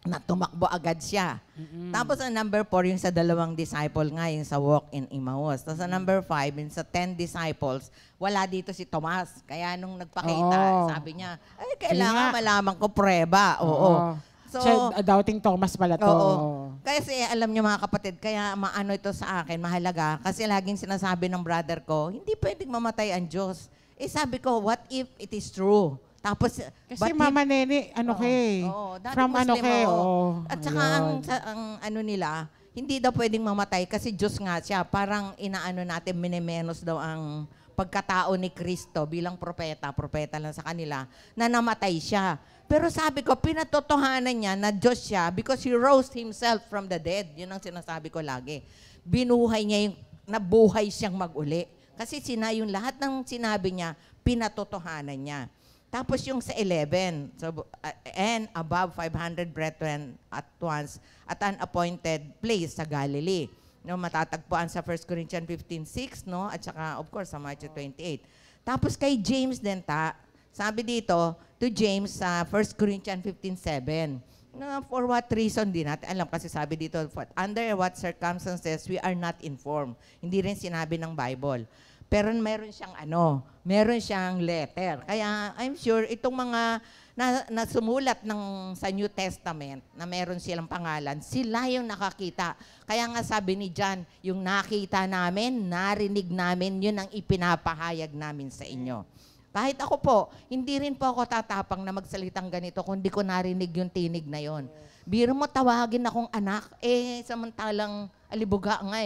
Na tumakbo agad siya. Tapos ang number 4, yung sa dalawang disciple nga, yung sa walk in Emmaus. Tapos ang number 5, yung sa 10 disciples, wala dito si Tomas. Kaya nung nagpakita, Oo. sabi niya, kailangan nga. malaman ko prueba. Oo. So, Siya, doubting Thomas pala to. oo. Kasi alam niyo mga kapatid, kaya maano ito sa akin, mahalaga. Kasi laging sinasabi ng brother ko, hindi pwedeng mamatay ang Diyos. Sabi ko, what if it is true? Tapos, Kasi Mama Nene, dati from Muslim, oo. oo. At saka ang ano nila, hindi daw pwedeng mamatay kasi Diyos nga siya. Parang inaano natin, minimenos daw ang pagkatao ni Kristo bilang propeta lang sa kanila, na namatay siya. Pero sabi ko, pinatotohanan niya na Diyos siya because He rose Himself from the dead. Yun ang sinasabi ko lagi. Binuhay niya nabuhay siyang mag-uli. Kasi yung lahat ng sinabi niya, pinatotohanan niya. Tapos yung sa 11, so, and above 500 brethren at once at an appointed place sa Galilee. No, matatagpuan sa 1 Corinthians 15:6, no? At saka, of course, sa Matthew 28. Tapos kay James din, sabi dito, to James sa 1 Corinthians 15:7. No, for what reason din natin alam, kasi sabi dito, under what circumstances we are not informed. Hindi rin sinabi ng Bible. Pero meron siyang meron siyang letter. Kaya I'm sure itong mga na sumulat sa New Testament na meron silang pangalan, sila yung nakakita. Kaya nga sabi ni John, yung nakita namin, narinig namin, yun ang ipinapahayag namin sa inyo. Kahit ako po, hindi rin po ako tatapang na magsalitang ganito kung di ko narinig yung tinig na yon. Biro mo, tawagin akong anak, samantalang alibuga nga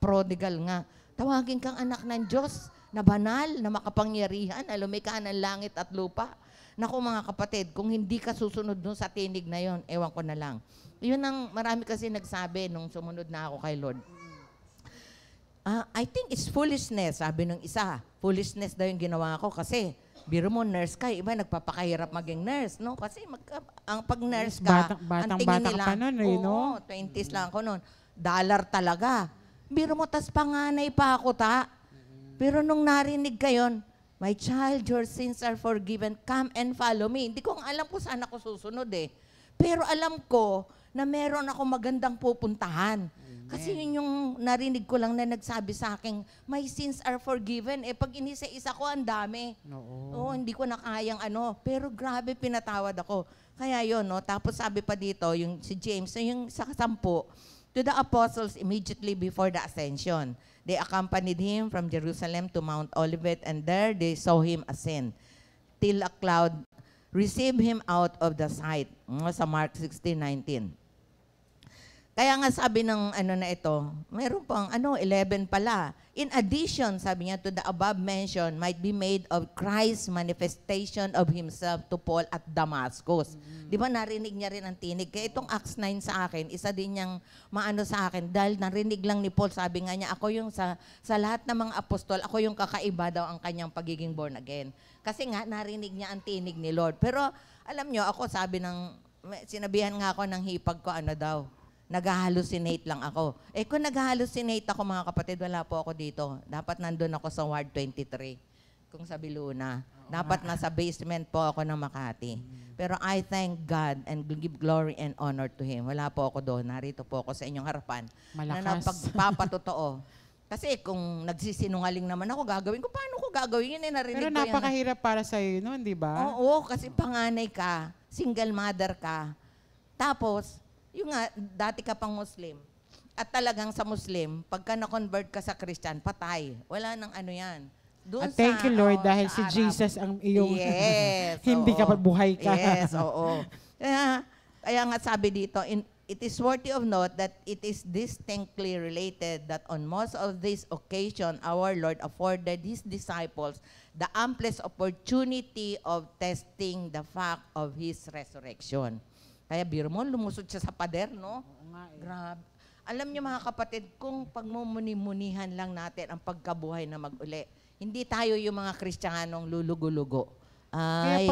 prodigal nga. Tawagin kang anak ng Diyos na banal, na makapangyarihan, na lumikha ng langit at lupa. Naku mga kapatid, kung hindi ka susunod dun sa tinig na yon, ewan ko na lang. Yun ang marami kasi nagsabi nung sumunod na ako kay Lord. I think it's foolishness, sabi nung isa. Foolishness daw yung ginawa ko kasi biro mo, nurse ka, iba nagpapakahirap maging nurse, no? Kasi pag nurse ka, ang tingin nila, ka nun, no? 20s lang ako noon. Dollar talaga. Biro mo, tas panganay pa ako Pero nung narinig ka yun, my child, your sins are forgiven. Come and follow me. Hindi ko alam kung saan ako susunod Pero alam ko na meron ako magandang pupuntahan. Kasi yun yung narinig ko lang na nagsabi sa akin, my sins are forgiven. Pag inisa-isa ko, ang dami. Oo, hindi ko na kayang Pero grabe, pinatawad ako. Kaya yun, no? Tapos sabi pa dito, yung si James, yung sa 10, to the apostles immediately before the ascension. They accompanied him from Jerusalem to Mount Olivet, and there they saw him ascend, till a cloud received him out of the sight. Sa Mark 16:19. Kaya nga sabi ng na ito, meron pang 11 pala. In addition, sabi niya, to the above mentioned might be made of Christ's manifestation of himself to Paul at Damascus. Di ba narinig niya rin ang tinig? Kaya itong Acts 9 sa akin, isa din niyang maano sa akin. Dahil narinig lang ni Paul, sabi nga niya, ako yung sa lahat ng mga apostol, ako yung kakaiba daw ang kanyang pagiging born again. Kasi nga, narinig niya ang tinig ni Lord. Pero alam niyo, ako sinabihan nga ako ng hipag ko, nag-hallucinate lang ako. Kung nag-hallucinate ako, mga kapatid, wala po ako dito. Dapat nandun ako sa Ward 23, kung sa Biluna. Dapat nasa basement po ako ng Makati. Pero I thank God and give glory and honor to Him. Wala po ako doon. Narito po ako sa inyong harapan. Malakas. Na napagpapatotoo. Kasi kung nagsisinungaling naman ako, gagawin ko. Paano ko gagawin yun? Narinig Pero ko yan. napakahirap para sa'yo noon, di ba? Oo, kasi panganay ka, single mother ka. Tapos, yung nga, dati ka pang Muslim. At talagang sa Muslim, pagka na-convert ka sa Christian, patay. Wala nang yan. At thank you, Lord, dahil si Arab. Jesus ang iyong hindi ka buhay ka. Yes, oo. Kaya nga sabi dito, it is worthy of note that it is distinctly related that on most of this occasion, our Lord afforded His disciples the amplest opportunity of testing the fact of His resurrection. Kaya biro mo, lumusod siya sa pader, no? Oo nga Grabe. Alam niyo mga kapatid, kung pagmumuni-munihan lang natin ang pagkabuhay na mag-uli, hindi tayo yung mga Kristiyanong lulugo-lugo. Kaya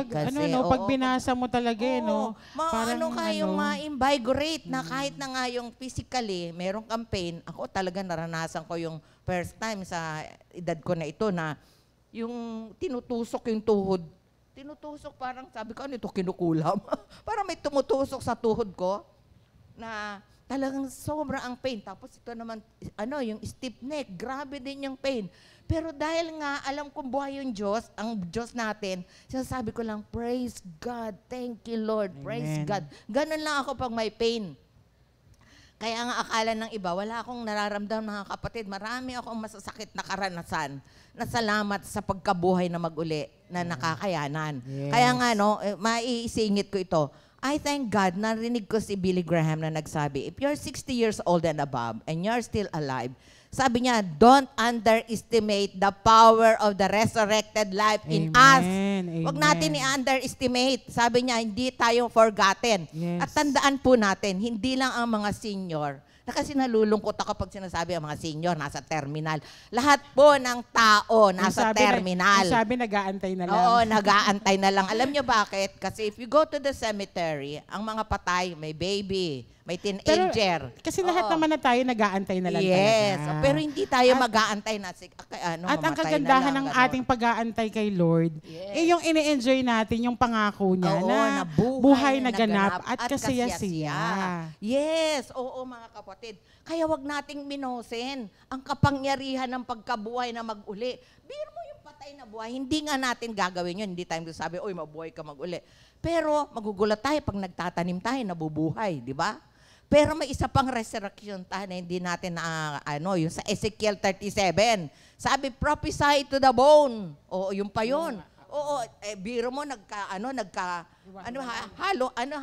pag binasa mo talaga, no? Parang kayong ma-invigorate na kahit na nga yung physically, merong campaign. Ako talaga naranasan ko yung first time sa edad ko na ito na yung tinutusok yung tuhod. Tinutusok, parang sabi ko, ito kinukulam? Parang may tumutusok sa tuhod ko na talagang sobra ang pain. Tapos ito naman, yung stiff neck, grabe din yung pain. Pero dahil nga, alam kong buhay yung Diyos, ang Diyos natin, sinasabi ko lang, praise God, thank you Lord, praise God. Ganun lang ako pag may pain. Kaya nga akala ng iba, wala akong nararamdaman mga kapatid. Marami akong masasakit na karanasan na salamat sa pagkabuhay na mag-uli na nakakayanan. Yes. Kaya nga, maiisingit ko ito. I thank God, narinig ko si Billy Graham na nagsabi, if you're 60 years old and above and you're still alive, sabi niya, don't underestimate the power of the resurrected life in us. Huwag natin i-underestimate. Sabi niya, hindi tayo forgotten. Yes. At tandaan po natin, hindi lang ang mga senior, na kasi nalulungkot ako pag sinasabi ang mga senior, nasa terminal. Lahat po ng tao nasa terminal. Sabi, nag-aantay na lang. Oo, nag-aantay na lang. Alam niyo bakit? Kasi if you go to the cemetery, ang mga patay, may baby, May teenager. Kasi lahat Oo. naman na tayo nag-aantay na lang Yes, talaga. pero hindi tayo mag-aantay na At ang mamatay kagandahan na lang, ng ganon. ating pag-aantay kay Lord, Yes. yung ini-enjoy natin yung pangako niya Oo, na buhay na ganap at kasaya-siya. Yes, oo mga kapatid. Kaya wag nating minosen ang kapangyarihan ng pagkabuhay na mag-uli. Biro mo yung patay na buhay, hindi nga natin gagawin yun. Hindi tayo sabi, oy, mabuhay ka mag-uli. Pero magugulat tayo pag nagtatanim tayo, nabubuhay, di ba? Pero may isa pang resurrection tayo na hindi natin yung sa Ezekiel 37. Sabi, prophesy to the bone. Oo, yung pa yun. Oo, biro mo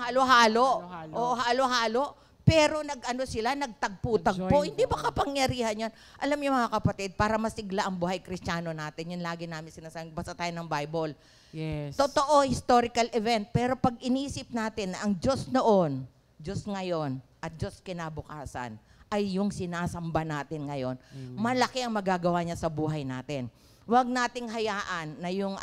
halo-halo. Oo, halo-halo. Pero sila, nagtagpo-tagpo. Nag-join, Hindi ba kapangyarihan yan? Alam niyo mga kapatid, para masigla ang buhay Kristiyano natin, yun lagi namin sinasabi, basa tayo ng Bible. Yes. Totoo, historical event. Pero pag inisip natin na ang Diyos noon, Diyos ngayon, at Diyos kinabukasan, ay yung sinasamba natin ngayon, malaki ang magagawa niya sa buhay natin. Huwag nating hayaan na yung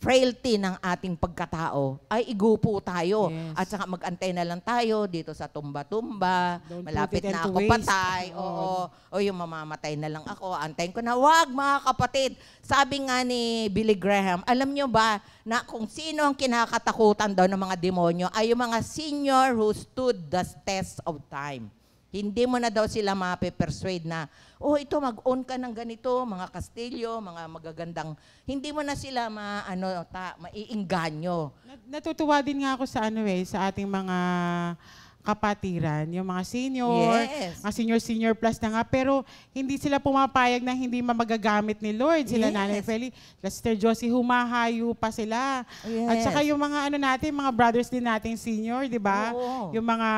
frailty ng ating pagkatao ay igupo tayo. Yes. At saka mag-antay na lang tayo dito sa tumba-tumba. Don't Malapit put it na into ako waste. patay. Oo. O yung mamamatay na lang ako. Antayin ko na. Wag mga kapatid. Sabi nga ni Billy Graham, alam nyo ba na kung sino ang kinakatakutan daw ng mga demonyo ay yung mga senior who stood the test of time. Hindi mo na daw sila mape-persuade na, ito mag-own ka ng ganito, mga kastilyo, mga magagandang, hindi mo na sila maiingganyo. Natutuwa din nga ako sa sa ating mga kapatiran, yung mga senior, Yes. mga senior plus na nga, pero hindi sila pumapayag na hindi magagamit ni Lord. Sila Yes. Nanay Feli, Sister Josie, humahayo pa sila. At Yes. saka yung mga natin, mga brothers din nating senior, di ba? Oo. Yung mga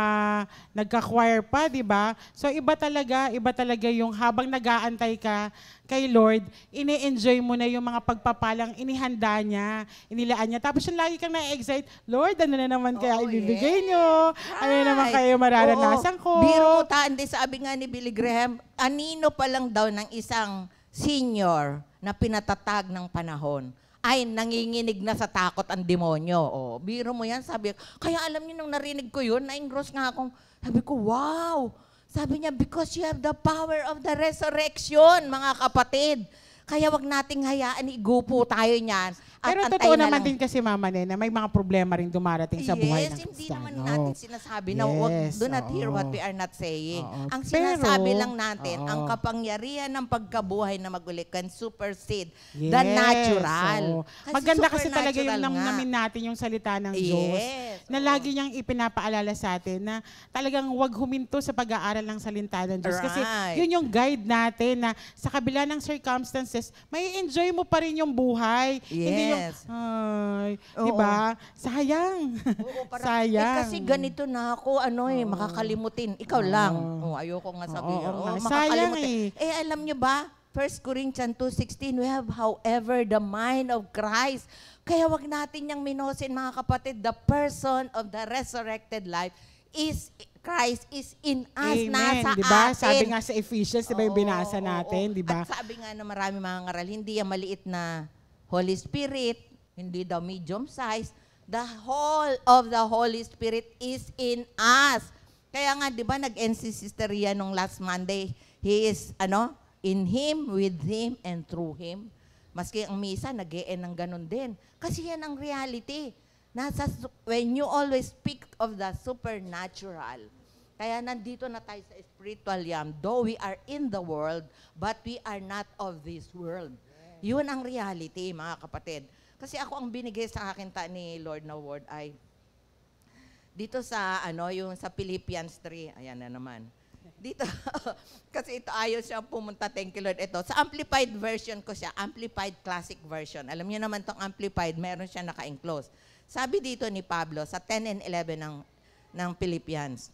nagka-choir pa, di ba? So iba talaga yung habang nag-aantay ka kay Lord, ini-enjoy mo na yung mga pagpapalang inihanda niya, inilaan niya. Tapos yung lagi kang na-excite, Lord, ano na naman kaya ibibigay niyo? Ano na naman kayo mararanasan ko? Biro mo hindi sabi nga ni Billy Graham, anino pa lang daw ng isang senior na pinatatag ng panahon ay nanginginig na sa takot ang demonyo. Biro mo yan, sabi. Kaya alam niyo nung narinig ko yun, na-engross nga akong, sabi ko, wow! Sabi niya, because you have the power of the resurrection, mga kapatid. Kaya wag nating hayaan, igupo tayo niyan. At Pero antayin totoo na naman lang. din kasi, Mama Nen, na may mga problema rin dumarating sa buhay ng Hindi Kristiyano. naman natin sinasabi na wag, Yes, do not hear oo. what we are not saying. Oo. Ang sinasabi Pero, lang natin, oo. ang kapangyarihan ng pagkabuhay na maguli can supersede the Yes, natural. oo. Maganda kasi talaga yung supernatural nga. namin natin yung salita ng Diyos. Yes, Na oo. lagi niyang ipinapaalala sa atin na talagang wag huminto sa pag-aaral ng salita ng Diyos. Kasi Right. yun yung guide natin na sa kabila ng circumstances, may enjoy mo pa rin yung buhay. Hindi yung, Yes. di ba? Sayang. Oo, Sayang. kasi ganito na ako, makakalimutin. Ikaw lang. Ayoko nga sabihin. Oo, Oo, sayang makakalimutin. Alam nyo ba, 1 Corinthians 2:16, we have however the mind of Christ. Kaya wag natin niyang minosin, mga kapatid, the person of the resurrected life is Christ is in us, Amen. nasa Diba? atin. Sabi nga sa Ephesians, di ba yung binasa natin, di ba? At sabi nga na marami mga ngaral, hindi yung maliit na Holy Spirit, hindi daw medium size, the whole of the Holy Spirit is in us. Kaya nga, di ba, nag-end si Sister Ria nung last Monday, He is, in Him, with Him, and through Him. Maski ang misa, nag-e-end ng ganun din. Kasi yan ang reality. When you always speak of the supernatural, kaya nandito na tayo sa spiritual realm. Though we are in the world, but we are not of this world. Yun ang reality, mga kapatid. Kasi ako ang binigay sa akin ni Lord na word ay dito sa yung sa Philippians 3. Ayan na naman. Dito kasi ito ayaw siya pumunta, thank you Lord. Ito sa amplified version ko siya, amplified classic version. Alam niyo naman tong amplified, meron siya naka-enclose. Sabi dito ni Pablo sa 10 and 11 ng Philippians.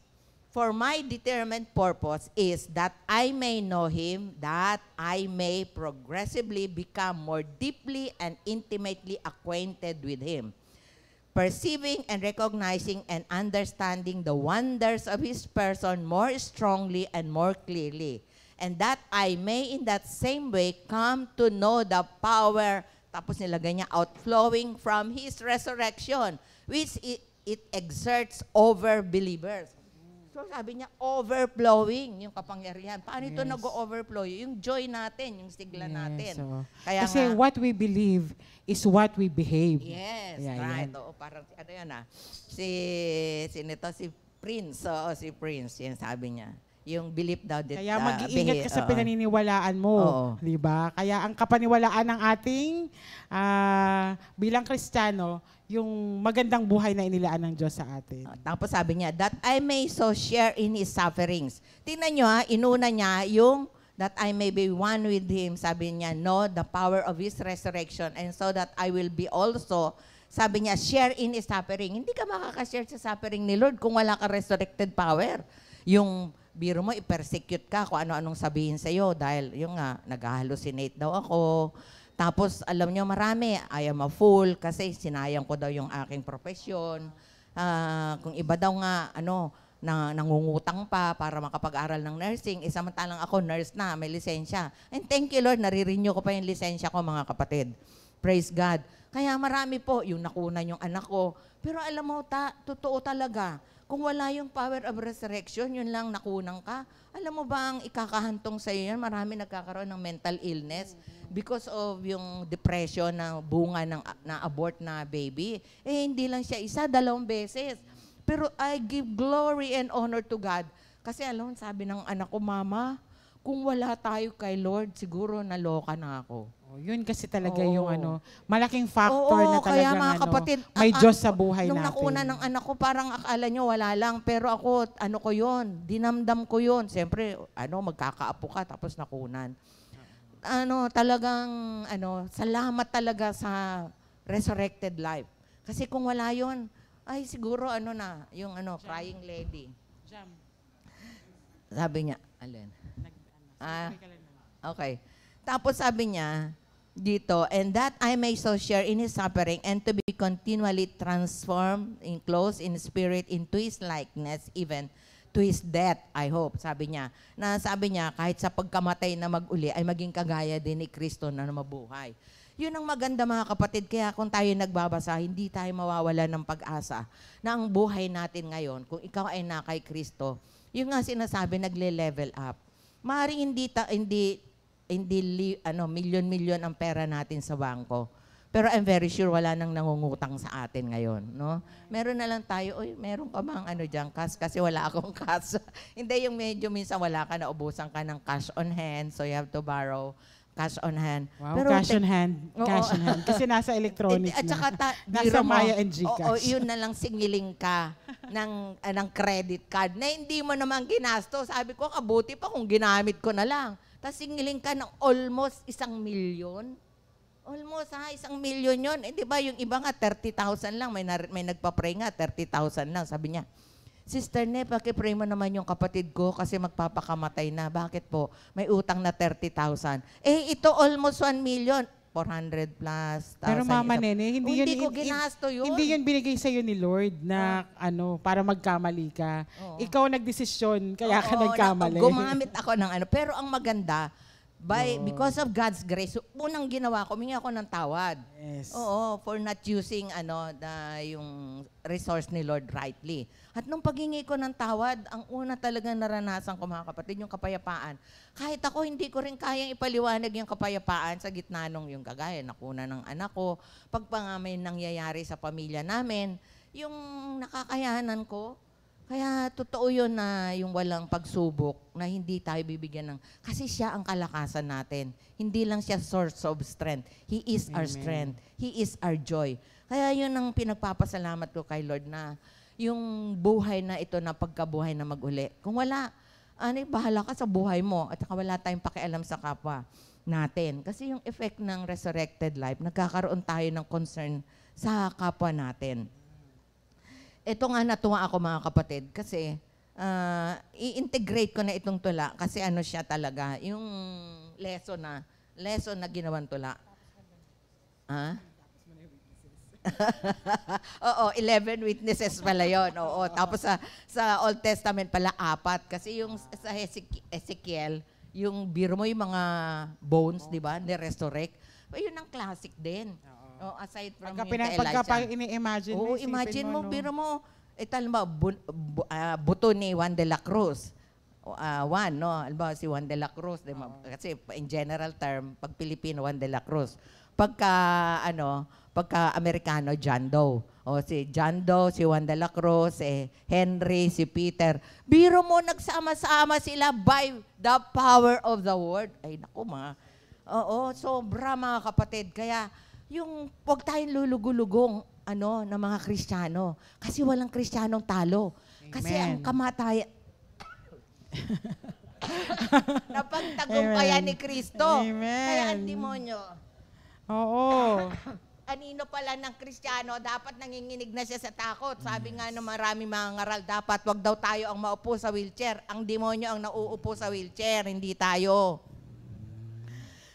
For my determined purpose is that I may know Him, that I may progressively become more deeply and intimately acquainted with Him, perceiving and recognizing and understanding the wonders of His person more strongly and more clearly, and that I may in that same way come to know the power, tapos nilagay niya, outflowing from His resurrection, which it exerts over believers. So sabi niya, overflowing yung kapangyarihan. Paano ito Yes. nag-overflow? Yung joy natin, yung sigla natin. So, Kaya kasi nga- what we believe is what we behave. Yes, Yeah, right. yan. Oo, parang ano yan si Prince. Oo, si Prince. Yan sabi niya. Yung belief daw. Kaya mag-iingat ka sa pinaniniwalaan mo, Oo. 'di ba? Kaya ang kapaniwalaan ng ating bilang Kristiyano, yung magandang buhay na inilaan ng Diyos sa atin. Tapos sabi niya, that I may so share in His sufferings. Tingnan nyo inuna niya yung that I may be one with Him. Sabi niya, no, the power of His resurrection and so that I will be also, sabi niya, share in His suffering. Hindi ka makaka-share sa suffering ni Lord kung wala ka resurrected power. Yung biro mo, i-persecute ka kung ano-anong sabihin sa'yo dahil yung nga, nag-hallucinate daw ako. Tapos, alam nyo, marami, I am a fool kasi sinayang ko daw yung aking profesyon. Kung iba daw nga, nangungutang pa para makapag-aral ng nursing, samantalang ako, nurse na, may lisensya. And thank you, Lord, nare-renew ko pa yung lisensya ko, mga kapatid. Praise God. Kaya marami po, yung nakunan yung anak ko. Pero alam mo, totoo talaga. Kung wala yung power of resurrection, yun lang nakunang ka. Alam mo ba ang ikakahantong sa iyo yan? Marami nagkakaroon ng mental illness because of yung depression na bunga ng na-abort na baby. Hindi lang siya isa, 2 beses. Pero I give glory and honor to God. Kasi alam, sabi ng anak ko, Mama, kung wala tayo kay Lord, siguro naloka na ako. Yun kasi talaga Oo. yung malaking factor na kaya talagang mga kapatid, may Diyos sa buhay nung natin. Nung nakuna ng anak ko, parang akala nyo wala lang. Pero ako, ko yun, dinamdam ko yun. Siyempre, magkakaapo ka, tapos nakunan. Talagang, salamat talaga sa resurrected life. Kasi kung wala yun, ay siguro, yung crying lady. Sabi niya, alin? Okay. Tapos sabi niya, dito, and that I may so share in His suffering and to be continually transformed in close in spirit into His likeness, even to His death, I hope. Sabi niya, kahit sa pagkamatay na mag-uli, ay maging kagaya din ni Kristo na mabuhay. Yun ang maganda, mga kapatid. Kaya kung tayo nagbabasa, hindi tayo mawawala ng pag-asa na ang buhay natin ngayon, kung ikaw ay na kay Kristo, yung nga sinasabi, nagle-level up. Maaaring hindi milyon-milyon ang pera natin sa bangko. Pero I'm very sure wala nang nangungutang sa atin ngayon, no? Meron na lang tayo, meron ka bang diyan, cash? Kasi wala akong cash. Hindi, yung medyo minsan wala ka, naubusan ka ng cash on hand, so you have to borrow cash on hand. Wow, Pero cash on hand. Cash on hand. Kasi nasa electronics at saka na. biro Nasa mo, Maya and Gcash. Oo, yun na lang singiling ka ng credit card na hindi mo naman ginasto. Sabi ko, kabuti pa kung ginamit ko na lang. Tapos singiling ka ng almost 1 million. Almost 1 million yun. Di ba yung iba nga 30,000 lang. May nagpa-pray nga 30,000 lang. Sabi niya, Sister Ne, pakipray mo naman yung kapatid ko kasi magpapakamatay na. Bakit po? May utang na 30,000. Ito almost 1 million. 400 plus. Pero Mama Nene, hindi ko ginasto yun. Hindi yun binigay sa'yo ni Lord na para magkamali ka. Oo. Ikaw nagdesisyon, kaya ka Oo, nagkamali. Gumamit ako ng Pero ang maganda, because of God's grace, unang ginawa ko, humingi ako ng tawad. Yes. Oo, for not using yung resource ni Lord rightly. At nung paghingi ko ng tawad, ang una talagang naranasan ko, mga kapatid, yung kapayapaan. Kahit ako, hindi ko rin kayang ipaliwanag yung kapayapaan sa gitna nung yung kagaya, nakuna ng anak ko, pag pa nga may nangyayari sa pamilya namin, yung nakakayanan ko. Kaya totoo yun na yung walang pagsubok na hindi tayo bibigyan ng... Kasi siya ang kalakasan natin. Hindi lang siya source of strength. He is our strength. He is our joy. Kaya yun ang pinagpapasalamat ko kay Lord na yung buhay na ito na pagkabuhay na mag-uli. Kung wala, bahala ka sa buhay mo at wala tayong pakialam sa kapwa natin. Kasi yung effect ng resurrected life, nagkakaroon tayo ng concern sa kapwa natin. Ito nga natuwa ako, mga kapatid, kasi i-integrate ko na itong tula kasi siya talaga, yung lesson na ginawan tula. Oo, 11 witnesses pala yun. Oo, tapos sa Old Testament pala 4 kasi yung sa Ezekiel, yung biro mo yung mga bones, di ba, ni-resurrect. Yun ang classic din. Oh, aside from Pagka, yung kay pagka Elijah. ini-imagine Oo, isipin imagine mo, no? biro mo, talma, buto ni Juan de la Cruz. Juan, no? Alba, si Juan de la Cruz. Di ba? Kasi in general term, pag Pilipino, Juan de la Cruz. Pagka Amerikano, John Doe. O si John Doe, si Juan de la Cruz, Henry, si Peter. Biro mo, nagsama-sama sila by the power of the word. Ay, naku, Oo, sobra mga kapatid. Kaya, huwag tayong lulugulugong ng mga Kristiyano. Kasi walang Kristiyanong talo. Kasi ang Amen. kamatayan, napagtagumpayan ni Kristo. Amen. Kaya ang demonyo, Oo. anino pala ng Kristiyano, dapat nanginginig na siya sa takot. Sabi nga ng marami mga ngaral, dapat wag daw tayo ang maupo sa wheelchair. Ang demonyo ang nauupo sa wheelchair, hindi tayo.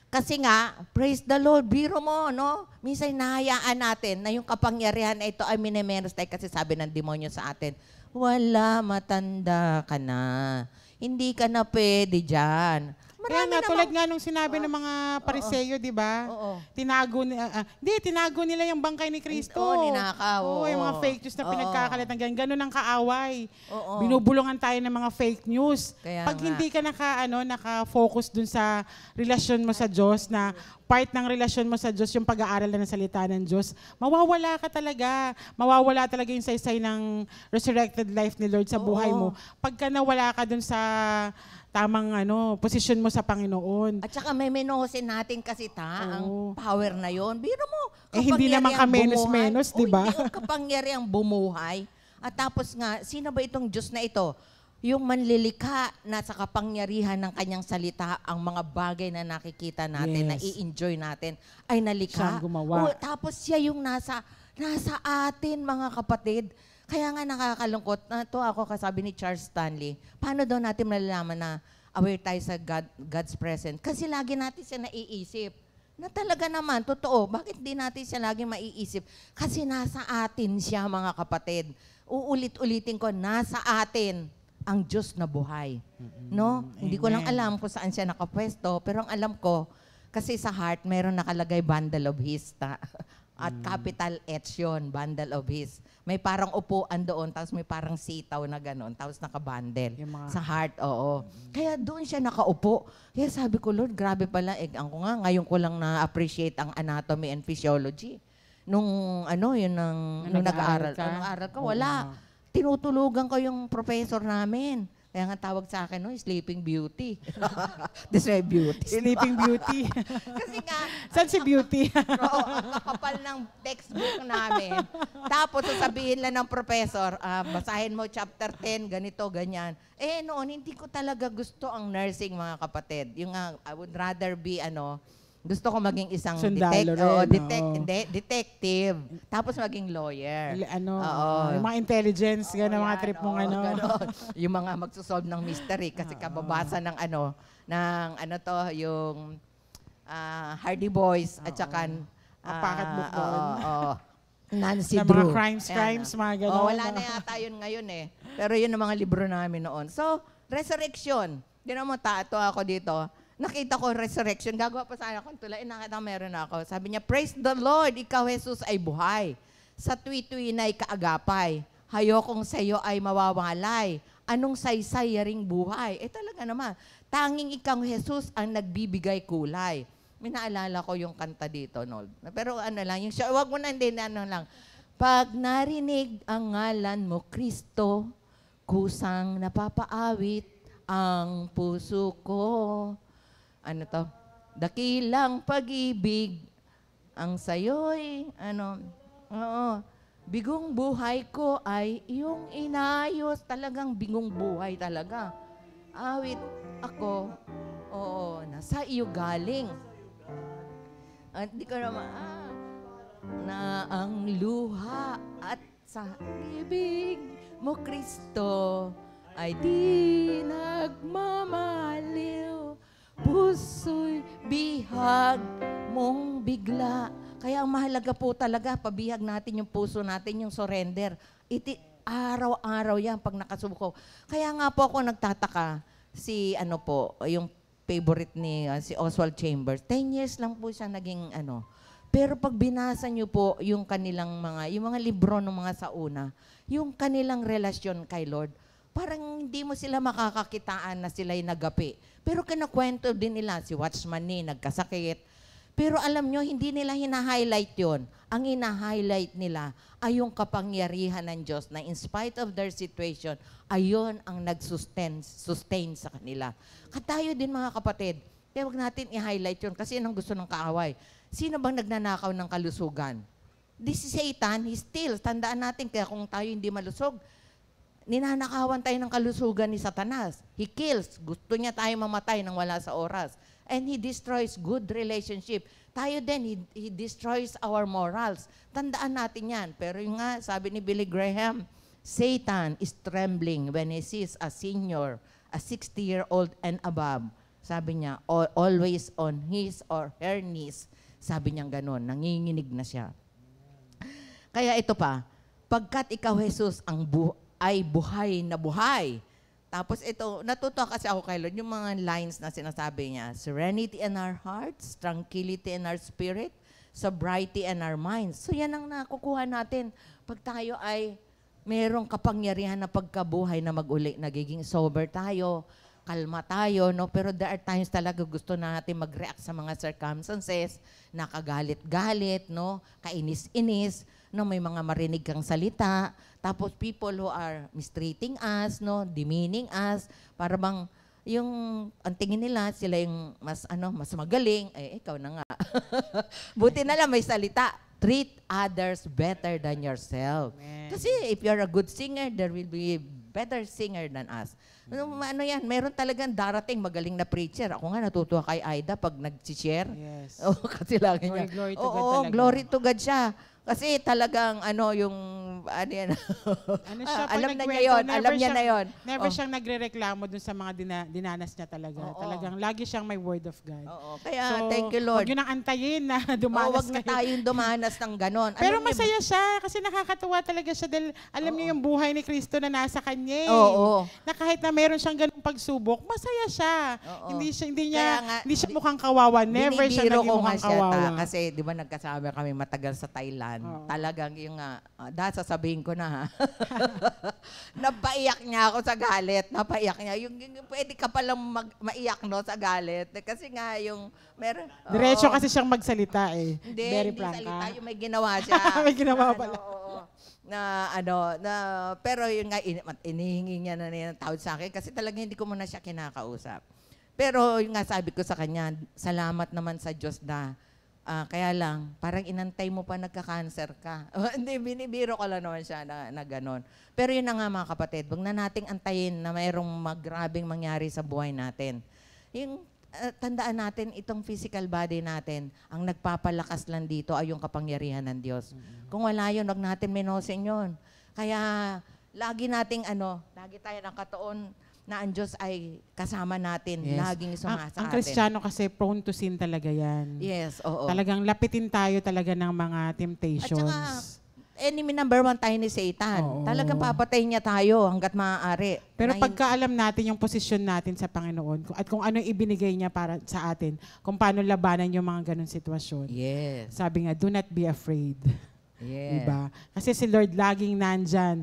Kasi nga, praise the Lord, biro mo, no? Minsan nahayaan natin na yung kapangyarihan na ito ay minemenos tayo kasi sabi ng demonyo sa atin, wala, matanda ka na. Hindi ka na pwede dyan. Kaya nga, tulad nga nung sinabi ng mga Pariseyo, di ba? Oo. Tinago nila yung bangkay ni Kristo. Oo, ninakaw. Oo, yung mga fake news na Oo. pinagkakalat ng ganun ang kaaway. Oo. Binubulungan tayo ng mga fake news. Kaya Pag nga. hindi ka naka-focus dun sa relasyon mo sa Diyos, na part ng relasyon mo sa Diyos, yung pag-aaral na ng salita ng Diyos, mawawala ka talaga. Mawawala talaga yung saysay ng resurrected life ni Lord sa buhay mo. Pagka nawala ka dun sa tamang posisyon mo sa Panginoon. At saka may menosin natin kasi ang Oo. power na yon. Biro mo, Hindi naman ka menos-menos, di ba? Hindi yung kapangyariang bumuhay. At tapos nga, sino ba itong Diyos na ito? Yung manlilikha na sa kapangyarihan ng kanyang salita, ang mga bagay na nakikita natin, na Yes. i-enjoy natin, ay nalikha. Siyang gumawa. Tapos siya yung nasa atin, mga kapatid. Kaya nga nakakalungkot. Ito ako kasabi ni Charles Stanley, paano daw natin malalaman na aware tayo sa God's presence? Kasi lagi natin siya naiisip. Na talaga naman, totoo, bakit di natin siya lagi maiisip? Kasi nasa atin siya, mga kapatid. Uulit-ulitin ko, nasa atin ang Diyos na buhay. No? Hindi ko lang Amen. alam kung saan siya nakapwesto, pero ang alam ko, kasi sa heart, meron nakalagay bundle of his. At capital H yun, bundle of his. May parang upuan doon, tapos may parang sitaw na gano'n, tapos nakabundle. Yung mga- Sa heart, oo. Kaya doon siya nakaupo. Kaya sabi ko, Lord, grabe pala. Ako nga, ngayon ko lang na-appreciate ang anatomy and physiology. Nung nung nag-aaral. Nag-aaral ka, wala. Tinutulugan ko yung professor namin. Kaya nga tawag sa akin, Sleeping Beauty. This may beauty. Sleeping Beauty. Kasi nga, Saan si Beauty? oo, ang kakapal ng textbook namin. Tapos sasabihin lang ng professor, basahin mo chapter 10, ganito, ganyan. Noon, hindi ko talaga gusto ang nursing, mga kapatid. Yung I would rather be, gusto ko maging isang Sundalo rin, detective. Tapos maging lawyer. Yung mga intelligence, gano'n, mga trip mong ganon. Yung mga magsusolve ng mystery kasi kababasa ng yung Hardy Boys at saka Ang pocket book doon. Nancy Na Drew. mga crimes, mga gano'n. Wala na yata yun ngayon eh. Pero yun ang mga libro namin noon. So, resurrection. Di naman tato ako dito. Nakita ko resurrection. Gagawa pa sana akong tulay. Nakita ko meron ako. Sabi niya, praise the Lord, ikaw Jesus ay buhay. Sa tuwi-tuwi na'y kaagapay. Hayokong sa'yo ay mawawalay. Anong saysay ring buhay? Talaga naman. Tanging ikaw Jesus ang nagbibigay kulay. May naalala ko yung kanta dito, Nold. Pero wag mo na hindi, lang. Pag narinig ang ngalan mo, Kristo, kusang napapaawit ang puso ko. Dakilang pag-ibig ang sayo'y, bigong buhay ko ay iyong inayos. Talagang bigong buhay talaga. Awit ako, nasa iyo galing. At di ko naman, na ang luha at sa ibig mo, Kristo, ay di nagmamaliw. Puso'y bihag mong bigla. Kaya ang mahalaga po talaga, pabihag natin yung puso natin, yung surrender. Araw-araw yan pag nakasubuko. Kaya nga po ako nagtataka, yung favorite ni si Oswald Chambers, 10 years lang po siya naging Pero pag binasa nyo po yung mga libro ng mga sauna, yung kanilang relasyon kay Lord, parang hindi mo sila makakakitaan na sila'y nagapi. Pero kinakwento din nila, si Watchman Nee, nagkasakit. Pero alam nyo, hindi nila hina-highlight yon. Ang hina-highlight nila ay yung kapangyarihan ng Diyos na in spite of their situation, ayon ang nag-sustain sa kanila. Tayo din mga kapatid, kaya wag natin i-highlight yun kasi yun ang gusto ng kaaway. Sino bang nagnanakaw ng kalusugan? This is Satan, he steals. Tandaan natin, kaya kung tayo hindi malusog, ninanakawan tayo ng kalusugan ni Satanas. He kills. Gusto niya tayo mamatay nang wala sa oras. And he destroys good relationship. Tayo din, he destroys our morals. Tandaan natin yan. Pero yung nga, sabi ni Billy Graham, Satan is trembling when he sees a senior, a 60-year-old and above. Sabi niya, always on his or her knees. Sabi niya gano'n, nanginginig na siya. Kaya ito pa, pagkat ikaw, Jesus, ay buhay na buhay. Tapos ito, natutuwa kasi ako kay Lord, yung mga lines na sinasabi niya, serenity in our hearts, tranquility in our spirit, sobriety in our minds. So yan ang nakukuha natin pag tayo ay merong kapangyarihan na pagkabuhay na mag-uli, nagiging sober tayo, kalma tayo, no? Pero there are times talaga gusto na natin mag-react sa mga circumstances, nakagalit-galit, no? Kainis-inis, no? May mga marinig kang salita, tapos people who are mistreating us, no? Demeaning us, para bang yung ang tingin nila sila yung mas magaling, ikaw na nga. Buti na lang may salita. Treat others better than yourself. Amen. Kasi if you're a good singer, there will be better singer than us. Ano yan, meron talagang darating magaling na preacher. Ako nga natutuwa kay Aida pag nag-share. Yes. Oh, kasi lagi niya. Glory to God Oo, talaga. glory to God siya. Kasi talagang yan. Ano siya, pag alam na niya nagkwento, yon, alam niya na yon. Never siyang nagre-reklamo dun sa mga dinanas niya talaga. Oo. Talagang lagi siyang may word of God. Oo, kaya thank you Lord. Huwag yun ang antayin na Oo, dumanas wag na kayo. tayong dumanas ng ganon. Pero Alam niyo, masaya siya kasi nakakatuwa talaga siya dahil alam niyo yung buhay ni Kristo na nasa kanya. Oo. Na kahit na meron siyang ganung pagsubok, masaya siya. Oo. Hindi Kaya nga, siya mukhang kawawa. Never siya binibiro naging ko nga mukhang siya kawawa. kasi di ba nagkasama kami matagal sa Thailand. Oo. Talagang yung sasabihin ko na ha. Napaiyak niya ako sa galit. Napaiyak niya. Yung pwede ka palang maiyak no sa galit. Kasi nga yung meron. Diretso oo. kasi siyang magsalita eh. Hindi, Very hindi prangka. salita. Yung may ginawa siya. May ginawa pala. Oo. Pero yung nga, inihingi niya na ng tawad sa akin kasi talagang hindi ko muna siya kinakausap. Pero yung nga sabi ko sa kanya, salamat naman sa Diyos na kaya lang, parang inantay mo pa nagka-cancer ka. Hindi, binibiro ko lang naman siya na gano'n. Pero yun na nga mga kapatid, wag na nating antayin na mayroong grabing mangyari sa buhay natin. Yung tandaan natin, itong physical body natin, ang nagpapalakas lang dito ay yung kapangyarihan ng Diyos. Kung wala yun, wag natin minosin yun. Kaya lagi nating lagi tayo nakatuon na ang Diyos ay kasama natin, Yes. laging sumasa Ang atin. Kristiyano kasi prone to sin talaga yan. Yes, oo. Talagang lapitin tayo talaga ng mga At temptations. saka, enemy number 1 tayo ni Satan. Oo. Talagang papatayin niya tayo hanggat maaari. Pero Na pagka alam natin yung posisyon natin sa Panginoon at kung ano yung ibinigay niya para sa atin, kung paano labanan yung mga ganun sitwasyon. Yes. Sabi nga, do not be afraid. Yes. Diba? Kasi si Lord laging nandyan.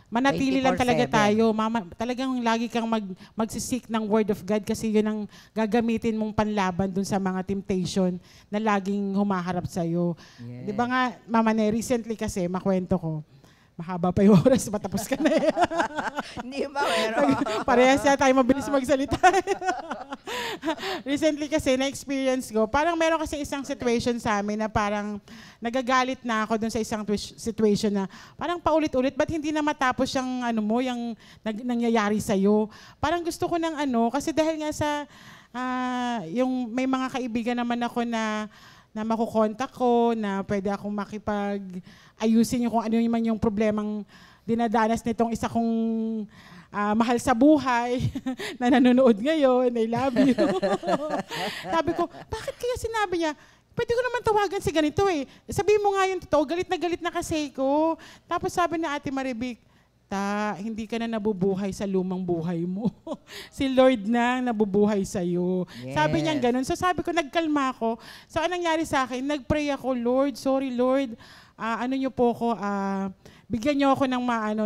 Manatili lang talaga 24/7. tayo. Talagang lagi kang magsisik ng Word of God kasi yun ang gagamitin mong panlaban dun sa mga temptation na laging humaharap sa'yo. Yes. Di ba nga, Mama Ne, recently kasi, makwento ko, mahaba pa yung oras, matapos ka na eh. Hindi ba, meron? Parehas na tayo mabilis magsalita. Recently kasi, na-experience ko, parang meron kasi isang situation sa amin na parang nagagalit na ako dun sa isang situation na parang paulit-ulit, ba't hindi na matapos yung yung nangyayari sa'yo? Parang gusto ko ng kasi dahil nga sa, yung may mga kaibigan naman ako na makukontak ko, na pwede akong makipag-ayusin yung kung ano yung problemang dinadanas nitong isa kong mahal sa buhay na nanonood ngayon. I love you. Sabi ko, bakit kaya sinabi niya, pwede ko naman tawagan si ganito eh. Sabihin mo nga yung totoo, galit na kasi ko. Tapos sabi ni Ate Maribik, hindi ka na nabubuhay sa lumang buhay mo. Si Lord na nabubuhay sa'yo. Yes. Sabi niya ganun. So sabi ko, nagkalma ako. So anong nangyari sa akin? Nagpray ako, Lord, sorry Lord, ano niyo po ko, bigyan niyo ako ng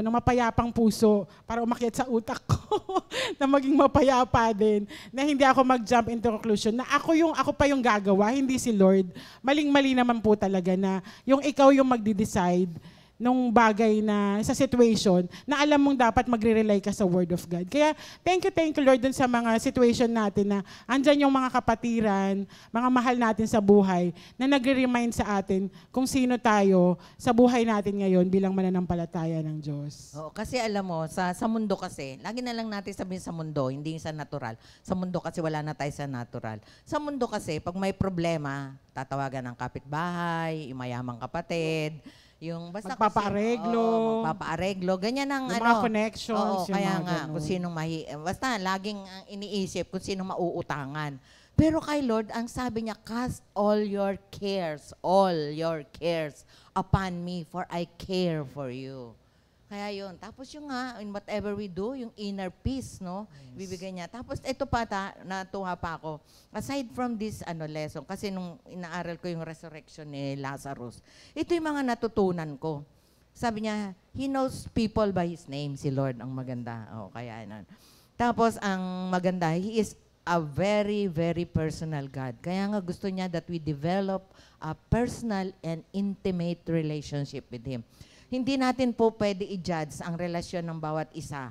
mapayapang puso para umakyat sa utak ko na maging mapayapa din, na hindi ako mag-jump into conclusion na ako pa yung gagawa, hindi si Lord. Maling-mali naman po talaga na yung ikaw yung magde-decide nung bagay na sa situation na alam mong dapat magre-rely ka sa Word of God. Kaya thank you Lord dun sa mga situation natin na andyan yung mga kapatiran, mga mahal natin sa buhay na nagre-remind sa atin kung sino tayo sa buhay natin ngayon bilang mananampalataya ng Diyos. Oo, kasi alam mo, sa mundo kasi, lagi na lang natin sabihin sa mundo, hindi sa natural. Sa mundo kasi wala na tayo sa natural. Sa mundo kasi, pag may problema, tatawagan ng kapitbahay, yung mayamang kapatid, yung basta magpapaareglo, ganyan ang yung mga connections, Oo, kaya nga, kung sinong basta laging ang iniisip kung sinong mauutangan. Pero kay Lord, ang sabi niya, cast all your cares upon me, for I care for you. Kaya yun. Tapos yung nga, in whatever we do, yung inner peace, no? Yes. Bibigay niya. Tapos ito pa, natuwa pa ako. Aside from this lesson, kasi nung inaaral ko yung resurrection ni Lazarus, ito yung mga natutunan ko. Sabi niya, He knows people by His name, si Lord ang maganda. Kaya yun. Tapos ang maganda, He is a very, very personal God. Kaya nga gusto niya that we develop a personal and intimate relationship with Him. Hindi natin po pwede i-judge ang relasyon ng bawat isa.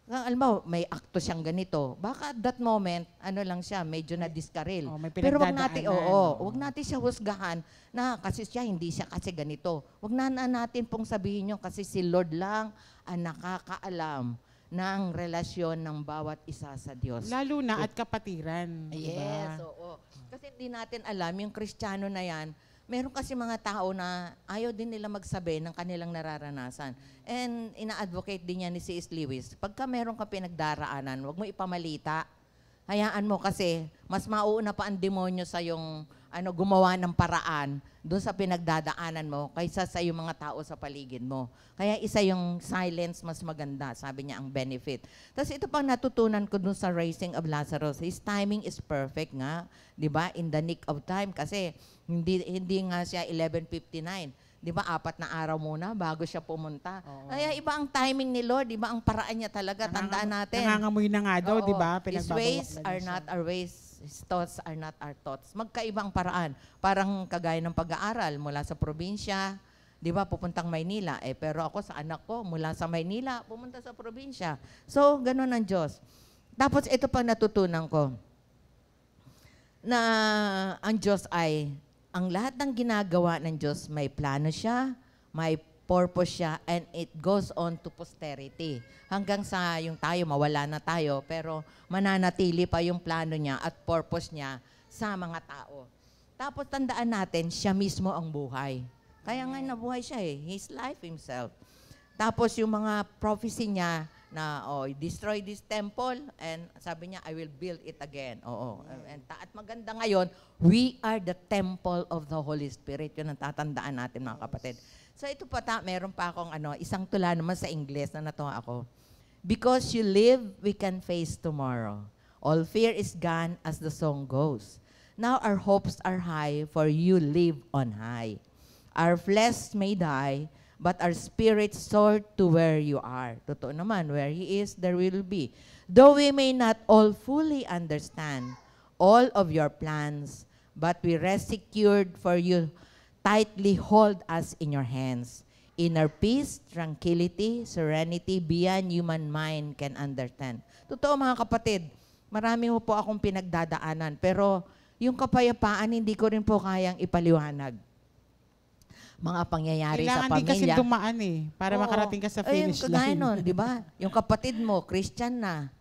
Alam mo, may akto siyang ganito. Baka at that moment, lang siya, medyo na-discarril. Pero wag natin siya husgahan na kasi siya, hindi siya kasi ganito. Wag na natin pong sabihin yun kasi si Lord lang ang nakakaalam ng relasyon ng bawat isa sa Diyos. Lalo na at kapatiran. Yes, diba? oo. Kasi hindi natin alam, yung Kristiyano na yan, meron kasi mga tao na ayaw din nila magsabi ng kanilang nararanasan. And ina-advocate din niya ni C.S. Lewis, pagka meron ka pinagdaraanan, huwag mo ipamalita. Hayaan mo kasi mas mauuna pa ang demonyo sa yung gumawa ng paraan doon sa pinagdadaanan mo kaysa sa yung mga tao sa paligid mo. Kaya isa yung silence mas maganda, sabi niya ang benefit. Tapos ito pang natutunan ko doon sa raising of Lazarus. His timing is perfect nga, 'di ba? In the nick of time kasi hindi nga siya 11:59. 'Di ba? 4 na araw muna bago siya pumunta. Oo. Kaya iba ang timing ni Lord, iba ang paraan niya talaga, tandaan natin. Nangangamoy na nga daw, 'di ba? His ways are not our ways. His thoughts are not our thoughts. Magkaibang paraan. Parang kagaya ng pag-aaral mula sa probinsya, 'di ba, pupuntang Maynila. Pero ako sa anak ko, mula sa Maynila, pumunta sa probinsya. So, ganun ang Diyos. Tapos ito pang natutunan ko, na ang Diyos ang lahat ng ginagawa ng Diyos, may plano siya, may purpose siya, and it goes on to posterity. Hanggang sa yung tayo, mawala na tayo, pero mananatili pa yung plano niya at purpose niya sa mga tao. Tapos tandaan natin, siya mismo ang buhay. Kaya nga nabuhay siya His life Himself. Tapos yung mga prophecy niya na, destroy this temple, and sabi niya, I will build it again. At maganda ngayon, we are the temple of the Holy Spirit. Yun ang tatandaan natin, mga kapatid. So ito pa, meron pa akong isang tula naman sa Ingles na natuwa ako. Because you live, we can face tomorrow. All fear is gone as the song goes. Now our hopes are high, for you live on high. Our flesh may die, but our spirit soar to where you are. Totoo naman, where He is, there will be. Though we may not all fully understand all of your plans, but we rest secured, for you tightly hold us in your hands. Inner peace, tranquility, serenity beyond human mind can understand. Totoo mga kapatid, marami po akong pinagdadaanan, pero yung kapayapaan hindi ko rin po kayang ipaliwanag. Mga pangyayari sa pamilya. Kailangan din kasi dumaan para makarating ka sa finish line. Nun, di ba? Yung kapatid mo, Christian na.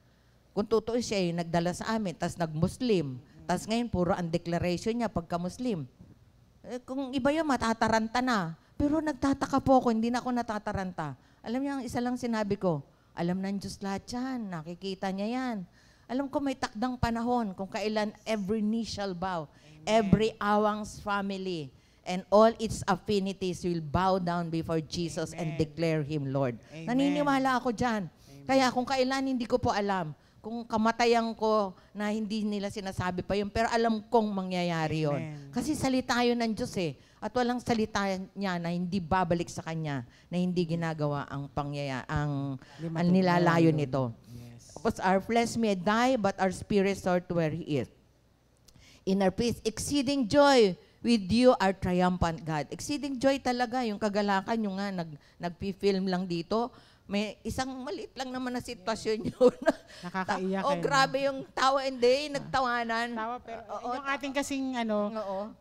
Kung totoo siya, yung nagdala sa amin, tas nag-Muslim. Tas ngayon, puro ang declaration niya pagka-Muslim. Kung iba yun, matataranta na. Pero nagtataka po ako, hindi na ako natataranta. Alam niyo, ang isa lang sinabi ko, alam ng Diyos lahat yan, nakikita niya yan. Alam ko may takdang panahon kung kailan every knee shall bow, every awang's family, and all its affinities will bow down before Jesus and Amen. declare Him Lord. Amen. Naniniwala ako dyan. Kaya kung kailan hindi ko po alam, kung kamatayan ko na hindi nila sinasabi pa yun, pero alam kong mangyayari yun. Amen. Kasi salita yun ng Diyos eh. At walang salita niya na hindi babalik sa Kanya, na hindi ginagawa ang ang nilalayo nito. Yes. Because our flesh may die, but our spirit soar to where He is. In our peace, exceeding joy with you, our triumphant God. Exceeding joy talaga, yung kagalakan, yung nga, nagpi-film lang dito. May isang maliit lang naman na sitwasyon yun. Nakakaiyak. Oh, grabe yung tawa, hindi, nagtawanan. Tawa, pero Oo, yung ating kasing Oo.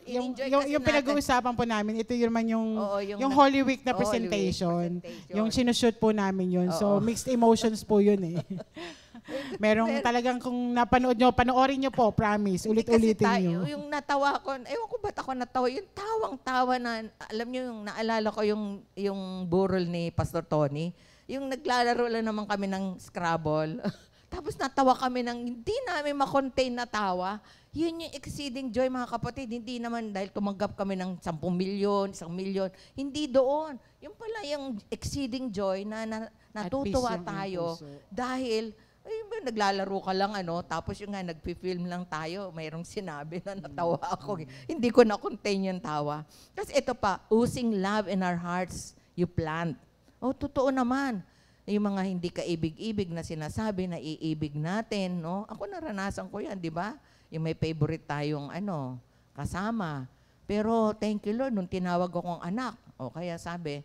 yung In-enjoy kasi yung natin. pinag-uusapan po namin, ito yun man yung, Oo, yung Holy Week na Holy Week presentation. presentation. Yung sinushoot po namin yun. So, Oo. mixed emotions po yun eh. Merong talagang kung napanood nyo, panoorin nyo po, promise. Ulit-ulitin nyo. Yung natawa ko, ewan ko ba't ako natawa, yung tawang-tawa na, alam nyo, yung naalala ko yung burol ni Pastor Tony, yung naglalaro lang naman kami ng Scrabble. Tapos natawa kami ng hindi namin makontain na tawa. Yun yung exceeding joy, mga kapatid. Hindi naman dahil tumanggap kami ng 10 milyon, 1 milyon. Hindi doon. Yung pala yung exceeding joy na natutuwa At peace yung tayo puso. dahil naglalaro ka lang tapos yung nga nagpi-film lang tayo, mayroong sinabi na natawa ako. Hindi ko na-contain yung tawa. Kasi ito pa, oozing love in our hearts, you plant. Oh, totoo naman. Yung mga hindi kaibig-ibig na sinasabi na iibig natin, no? Ako naranasan ko yan, di ba? Yung may favorite tayong kasama. Pero thank you Lord, nung tinawag akong anak, kaya sabi,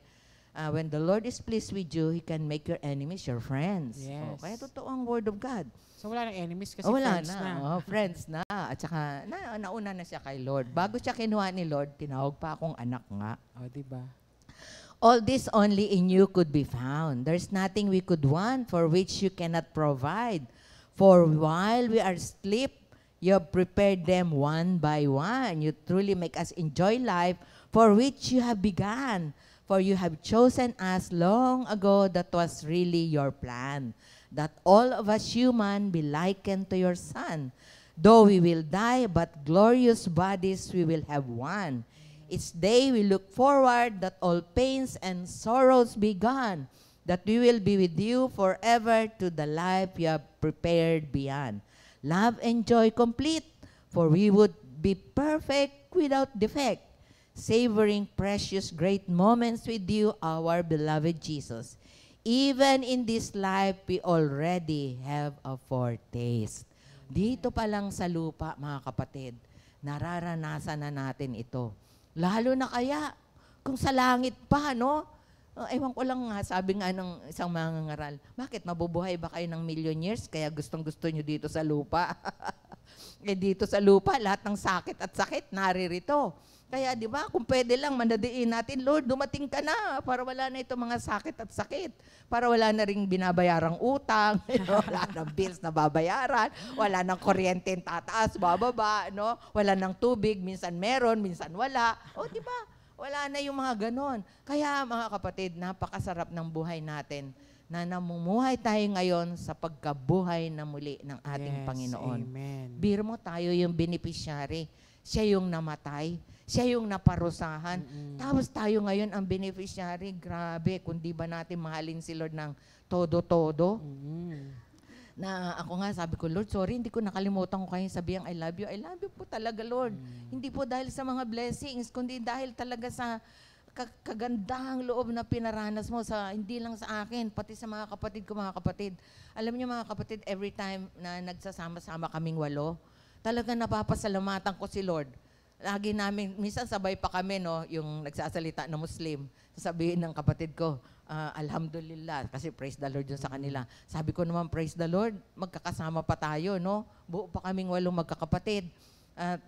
when the Lord is pleased with you, He can make your enemies your friends. Yes. Kaya totoo ang word of God. So, wala nang enemies kasi Wala friends na. na. Friends na. At saka, nauna na siya kay Lord. Bago siya kinuha ni Lord, tinawag pa akong anak nga. Diba? All this only in you could be found. There's nothing we could want for which you cannot provide. For while we are asleep, you have prepared them one by one. You truly make us enjoy life for which you have begun. For you have chosen us long ago that was really your plan, that all of us human be likened to your Son. Though we will die, but glorious bodies we will have one. Each day we look forward that all pains and sorrows be gone, that we will be with you forever to the life you have prepared beyond. Love and joy complete, for we would be perfect without defect, savoring precious great moments with you, our beloved Jesus. Even in this life, we already have a foretaste. Dito pa lang sa lupa, mga kapatid, nararanasan na natin ito. Lalo na kaya, kung sa langit pa, no? Ewan ko lang nga, sabi nga ng isang mangangaral, bakit mabubuhay ba kayo ng million years? Kaya gustong-gusto nyo dito sa lupa. Dito sa lupa, lahat ng sakit at sakit, naririto. Kaya di ba, kung pwede lang, mandadiin natin, Lord, dumating ka na para wala na itong mga sakit at sakit. Para wala na ring binabayarang utang, wala nang bills na babayaran, wala nang kuryente tataas, bababa, no? Wala nang tubig, minsan meron, minsan wala. O di ba? Wala na yung mga ganon. Kaya mga kapatid, napakasarap ng buhay natin na namumuhay tayo ngayon sa pagkabuhay na muli ng ating Panginoon. Amen. Biro mo tayo yung beneficiary. Siya yung namatay. Siya yung naparusahan. Tapos tayo ngayon ang beneficiary. Grabe, kung di ba natin mahalin si Lord ng todo-todo. Na ako nga, sabi ko, Lord, sorry, hindi ko nakalimutan ko kayong sabihan, I love you. I love you po talaga, Lord. Hindi po dahil sa mga blessings, kundi dahil talaga sa kagandahang loob na pinaranas mo, hindi lang sa akin, pati sa mga kapatid ko, mga kapatid. Alam niyo mga kapatid, every time na nagsasama-sama kaming 8, talaga napapasalamatan ko si Lord. Lagi namin, minsan sabay pa kami, no, yung nagsasalita na Muslim. Sasabihin ng kapatid ko, alhamdulillah, kasi praise the Lord yun sa kanila. Sabi ko naman, praise the Lord, magkakasama pa tayo, no? Buo pa kaming 8 magkakapatid.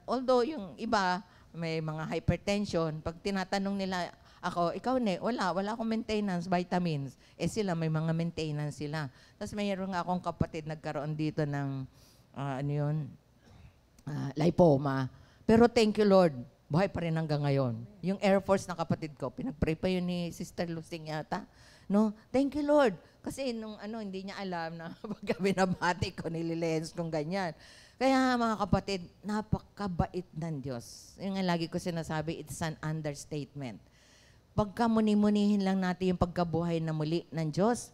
Although yung iba, may mga hypertension, pag tinatanong nila ako, ikaw wala akong maintenance, vitamins. Sila, may mga maintenance sila. Tapos mayroon nga akong kapatid nagkaroon dito ng, lipoma. Pero thank you Lord, Buhay pa rin hanggang ngayon. Yung Air Force na kapatid ko, pinag-pray pa yun ni Sister Lucing yata. No? Thank you, Lord. Kasi nung hindi niya alam na pagka binabati ko, nililens kong ganyan. Kaya mga kapatid, napakabait ng Diyos. Yung nga lagi ko sinasabi, it's an understatement. Pagka muni-munihin lang natin yung pagkabuhay na muli ng Diyos,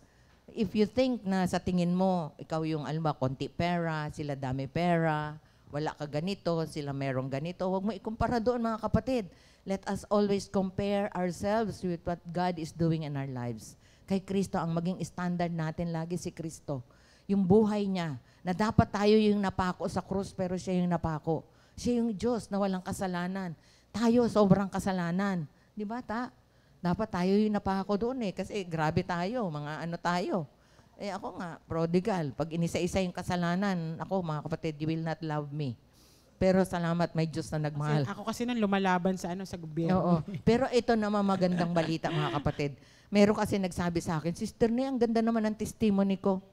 if you think na sa tingin mo, ikaw yung konti pera, sila dami pera, wala ka ganito, sila merong ganito, huwag mo ikumpara doon mga kapatid. Let us always compare ourselves with what God is doing in our lives. Kay Kristo, ang maging standard natin lagi si Kristo. Yung buhay niya, na dapat tayo yung napako sa krus, pero siya yung napako. Siya yung Diyos na walang kasalanan. Tayo, sobrang kasalanan. Di ba, dapat tayo yung napako doon kasi grabe tayo, mga tayo. Ako nga, prodigal. Pag inisa-isa yung kasalanan, ako, mga kapatid, you will not love me. Pero salamat, may Diyos na nagmahal. Ako kasi nang lumalaban sa gobyerno. Oo. Pero ito naman magandang balita, mga kapatid. Meron kasi nagsabi sa akin, Sister Nay, ang ganda naman ng testimony ko.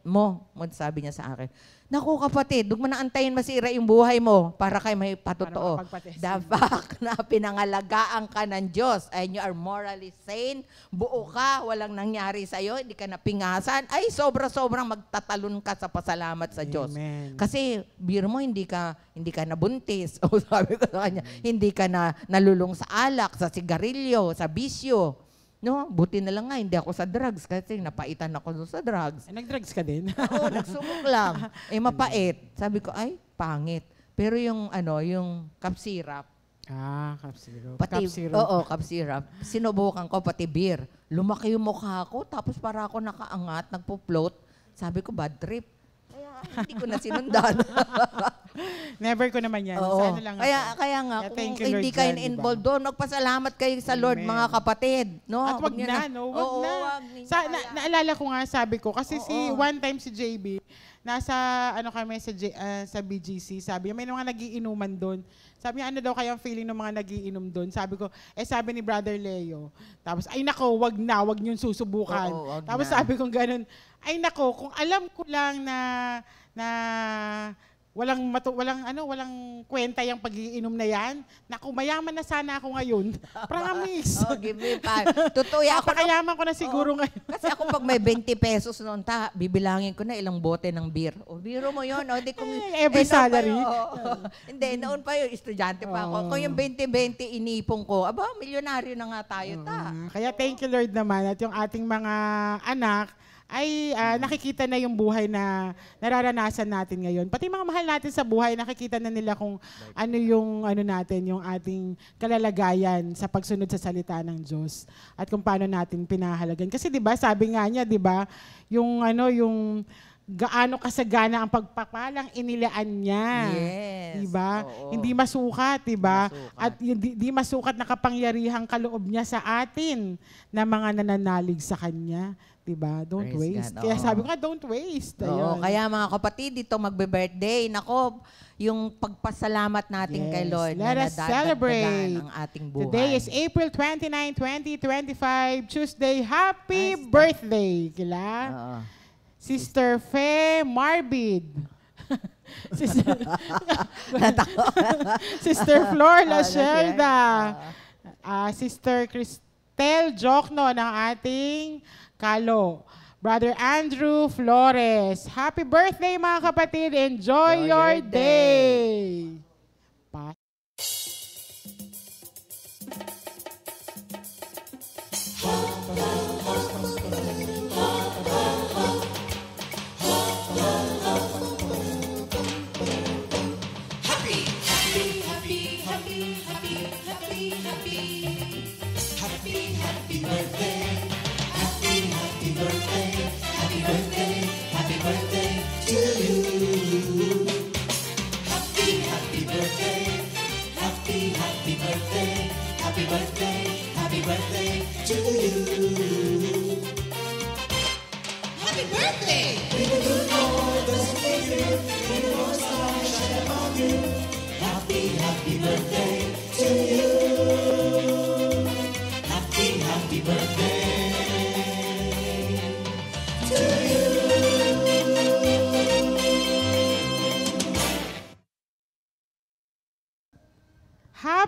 Sabi niya sa akin, naku kapatid, huwag mo na antayin masira yung buhay mo para kay may patotoo. The fact na pinangalagaan ka ng Diyos and you are morally sane, buo ka, walang nangyari sa'yo, hindi ka napingasan, ay sobra-sobrang magtatalon ka sa pasalamat sa Diyos. Amen. Kasi biro mo, hindi ka nabuntis. O sabi ko sa kanya, hindi ka na nalulong sa alak, sa sigarilyo, sa bisyo. No, buti na lang nga, hindi ako sa drugs kasi napaitan ako doon sa drugs. Nag-drugs ka din? Oo, nagsumok lang. Mapait. Sabi ko, ay, pangit. Pero yung cup syrup. Cup syrup. Oo, cup syrup. Sinubukan ko, pati beer. Lumaki yung mukha ko, tapos para ako nakaangat, nagpo-float. Sabi ko, bad trip. Kaya hindi ko na sinundan. Never ko naman yan. Oo. Lang kaya nga, kung hindi kayo involved doon, magpasalamat kayo sa Lord, Amen. Mga kapatid. No? At wag na. Naalala ko nga, sabi ko, kasi one time si JB, nasa kami sa BGC, sabi niya, may mga nagiinuman doon. Sabi niya, ano daw kaya ang feeling ng mga nagiinom doon? Sabi ko, sabi ni Brother Leo. Tapos, ay nako, wag niyong susubukan. Tapos sabi ko ganun, ay nako, kung alam ko lang na walang kwenta yung pag-iinom na yan. Naku, mayaman na sana ako ngayon. Promise. Give me 5. Totoo yan. Napakayaman ko na siguro ngayon. Kasi ako pag may 20 pesos noon, bibilangin ko na ilang bote ng beer. Biro mo yun. Every salary. Hindi, noon pa yun, estudyante pa ako. Kung yung 20-20 inipong ko, milyonaryo na nga tayo, Kaya thank you Lord naman at yung ating mga anak, ay nakikita na yung buhay na nararanasan natin ngayon. Pati mga mahal natin sa buhay, nakikita na nila kung ano yung yung ating kalalagayan sa pagsunod sa salita ng Diyos at kung paano natin pinahalagan. Kasi 'di ba, sabi nga niya, 'di ba, yung gaano kasagana ang pagpapalang inilaan niya. Yes. 'Di ba? Oo. Hindi masukat, 'di ba? At hindi masukat na kapangyarihang kaloob niya sa atin na mga nananalig sa kanya. Diba? Don't waste. Kaya sabi ko nga, don't waste. Oo, kaya mga kapatid, dito magbe-birthday. Nako, yung pagpasalamat natin kay Lord Let us celebrate. Ang ating buhay. Today is April 29, 2025, Tuesday. Happy birthday! Kila Sister Fe Marbid. Sister Flor Lashelda. Sister Cristel Jokno ng ating Kalo. Brother Andrew Flores. Happy birthday mga kapatid. Enjoy your day.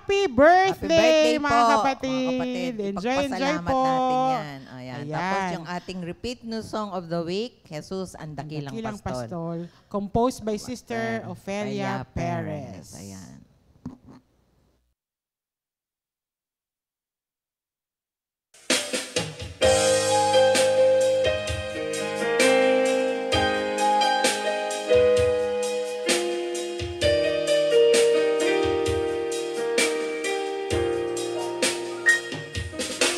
Happy birthday, mga po, kapatid. Enjoy Ipagpasalamat po. natin yan. Ayan. Ayan. Tapos yung ating repeat new song of the week, Jesus ang Dakilang Pastol. Composed by Sister Ofelia Perez. Ayan.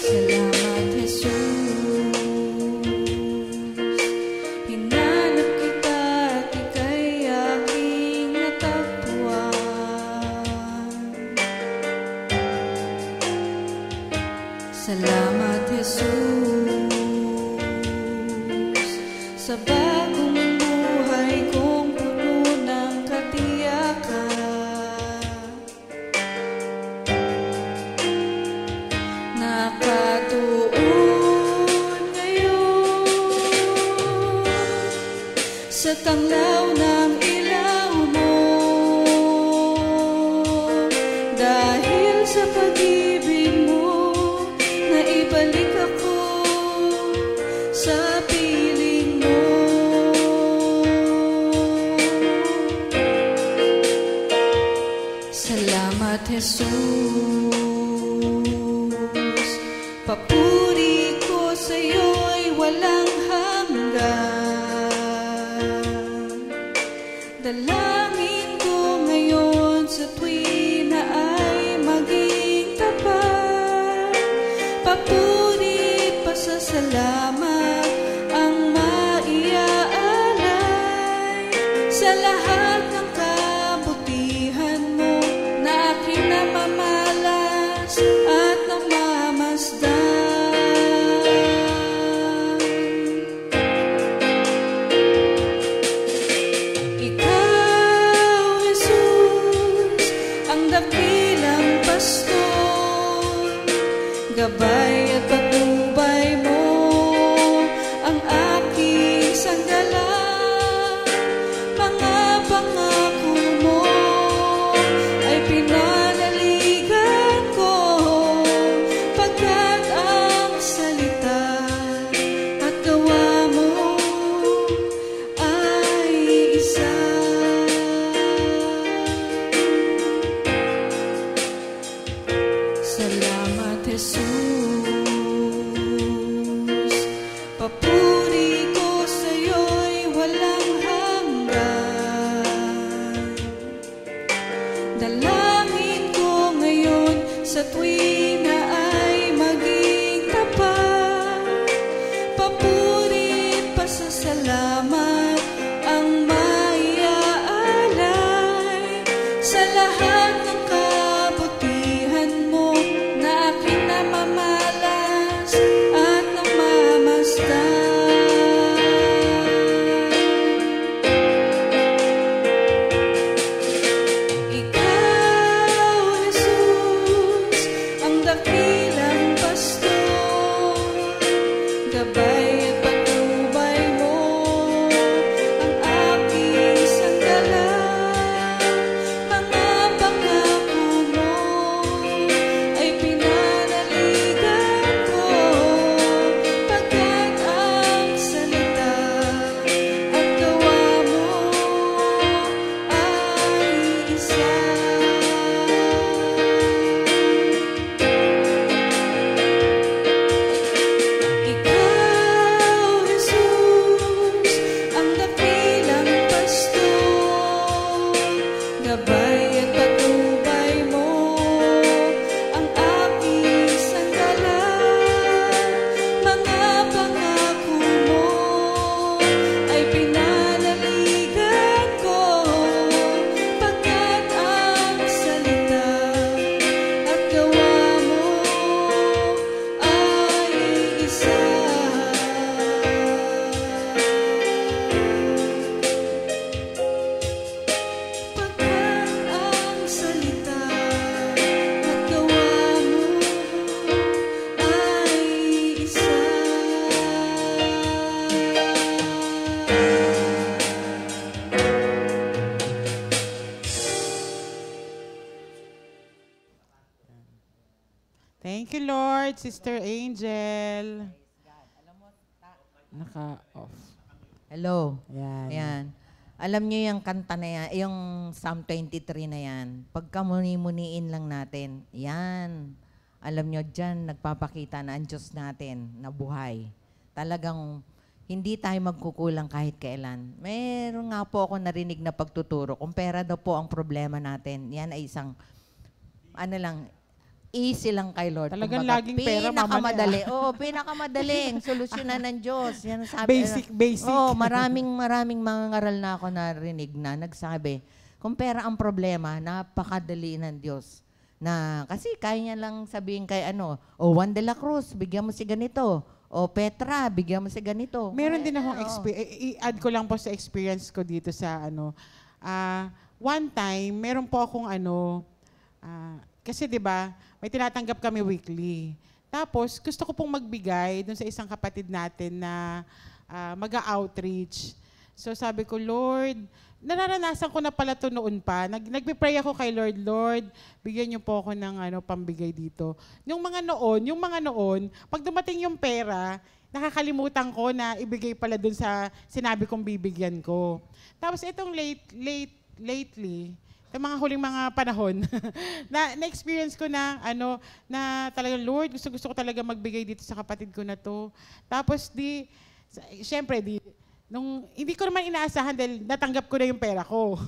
Salamat, Jesus. Hinanap kita at ika'y aking natagpuan. Salamat, Jesus, sa bagong buhay kong puno ng katiyakan. Nakatuon ngayon sa tanglaw ng ilaw mo, dahil sa pag-ibig mo naibalik ako sa piling mo. Salamat, Jesus. Papuri ko sa'yo'y walang hanggan. Dalangin ko ngayon sa tuwi na ay maging tapat. Papuri, pasasalamat ang maiaalay sa lahat ng kabutihan mo na aking namamalas at namamasdan. Ikaw, Jesus, ang dakilang pastor, gabay at patnubay mo ang aking sandalan. Mga pangako mo ay pinanaligan ko, pagkat ang salita at gawa mo ay isa. Salamat, Jesus. Thank you, Lord. Sister Angel. Naka-off. Hello. Yan. Ayan. Alam niyo yung kanta na yan, yung Psalm 23 na yan, pagka muni-muniin lang natin, yan. Alam niyo dyan, nagpapakita na ang Diyos natin na buhay. Talagang hindi tayo magkukulang kahit kailan. Meron nga po ako narinig na pagtuturo. Kung pera daw po ang problema natin, yan ay isang, easy lang kay Lord. Talagang Kumbaga, laging pera, pinakamadali. Oo, pinakamadaling solusyonan ng Diyos. Yan sabi, Basic. Oo, maraming mga ngaral na ako narinig na nagsabi, kung pera ang problema, napakadali ng Diyos. Kasi kaya niya lang sabihin kay Juan de la Cruz, bigyan mo si ganito. O Petra, bigyan mo si ganito. Meron din akong i-add ko lang po sa experience ko dito sa one time, meron po akong kasi 'di ba, may tinatanggap kami weekly. Tapos gusto ko pong magbigay dun sa isang kapatid natin na mag-outreach. So sabi ko, Lord, nararanasan ko na pala to noon pa. Nagpe-pray ako kay Lord, Lord, bigyan niyo po ako ng pambigay dito. Yung mga noon, pag dumating yung pera, nakakalimutan ko na ibigay pala dun sa sinabi kong bibigyan ko. Tapos itong lately, yung mga huling mga panahon, na-experience ko na talagang, Lord, gusto ko talaga magbigay dito sa kapatid ko na to. Tapos syempre, hindi ko naman inaasahan dahil natanggap ko na yung pera ko,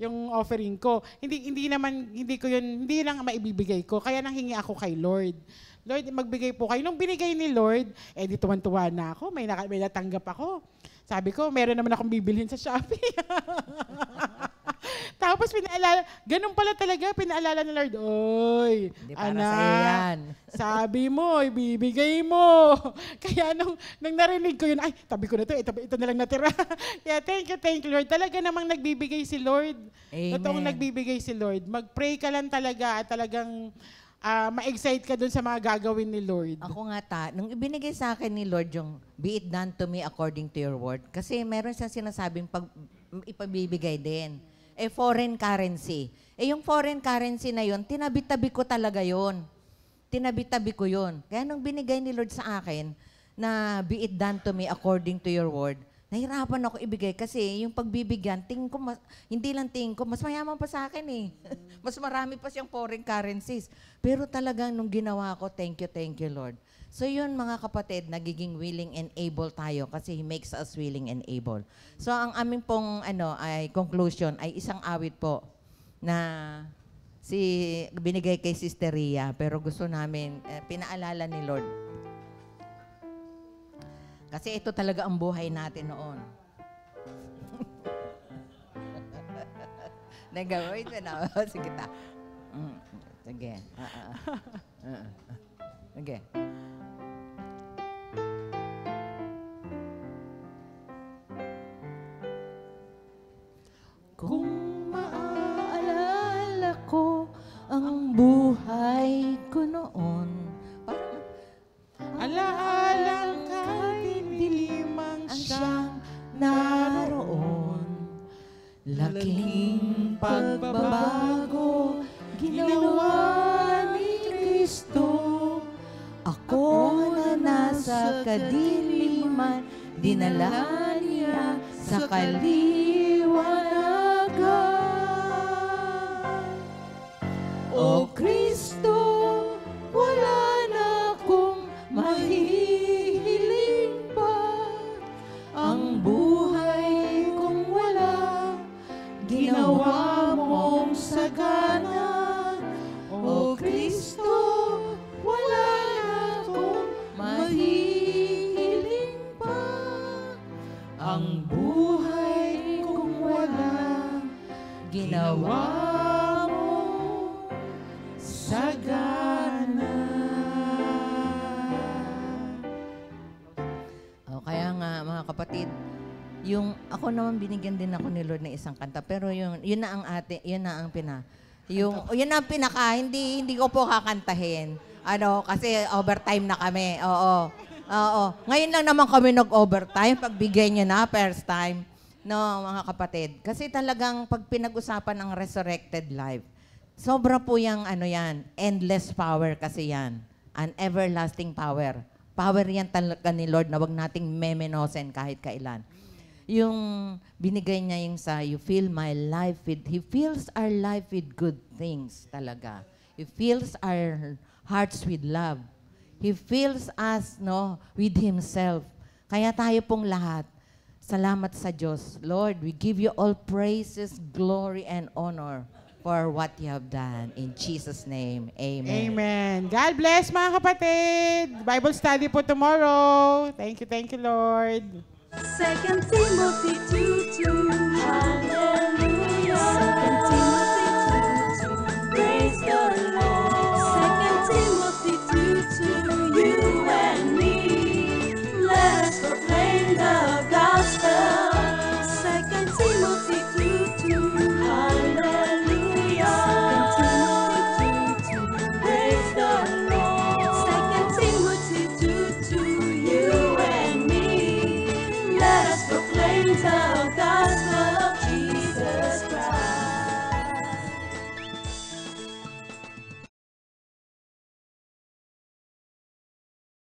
yung offering ko. Hindi lang maibibigay ko. Kaya nanghingi ako kay Lord. Lord, magbigay po kayo. Nung binigay ni Lord, di tuwan-tuwa na ako. May natanggap ako. Sabi ko, meron naman akong bibilhin sa Shopee. Tapos ganun pala talaga, pinaalala ni Lord, oy, anak, sabi mo, ibibigay mo. Kaya nung narinig ko yun, tabi ko na ito na lang natira. Yeah, thank you, Lord. Talaga namang nagbibigay si Lord. Amen. Totoong nagbibigay si Lord. Mag-pray ka lang talaga at talagang ma-excite ka dun sa mga gagawin ni Lord. Ako nga nung ibinigay sa akin ni Lord yung, be it done to me according to your word. Kasi meron siyang sinasabing ipabibigay din. Foreign currency. Yung foreign currency na yun, tinabi-tabi ko talaga yun. Tinabi-tabi ko yun. Kaya nung binigay ni Lord sa akin na be it done to me according to your word, nahirapan ako ibigay kasi yung pagbibigyan, hindi lang tingin ko, mas mayaman pa sa akin eh. Mas marami pa siyang foreign currencies. Pero talagang nung ginawa ko, thank you Lord. So yun mga kapatid, nagiging willing and able tayo kasi He makes us willing and able. So ang aming pong ay conclusion ay isang awit po na binigay kay Sister Ria, pero gusto namin pinaalala ni Lord. Kasi ito talaga ang buhay natin noon. Nagawin ko na. Sige ta. Sige. Sige. Kung maaalala ko ang buhay ko noon, alaalang kahit dilimang siyang naroon, laking pagbabago ginawa ni Kristo. Ako na nasa kadiliman, dinala niya sa kaliwanagan. O Kristo, wala na akong mahihiling pa. Ang buhay kong wala, ginawa mong sagana. O Kristo, wala na akong mahihiling pa. Ang buhay kong wala, ginawa mong sagana. Kaya nga mga kapatid, ako naman binigyan din ako ni Lord ng isang kanta, pero yun na ang pinaka, hindi ko po kakantahin. Kasi overtime na kami. Oo. Ngayon lang naman kami nag-overtime, pagbigay niyo na, first time. No, mga kapatid. Kasi talagang pag pinag-usapan ang resurrected life, sobra po yung yan, endless power kasi yan. an everlasting power. Power yan talaga ni Lord na wag nating memenosen kahit kailan. Yung binigay niya yung sa, you fill my life with, He fills our life with good things talaga. He fills our hearts with love. He fills us, no, with Himself. Kaya tayo pong lahat, salamat sa Diyos. Lord, we give you all praises, glory, and honor for what you have done. In Jesus' name, amen. Amen. God bless mga kapatid. Bible study po tomorrow. Thank you, Lord. 2 Timothy 2:2. Hallelujah.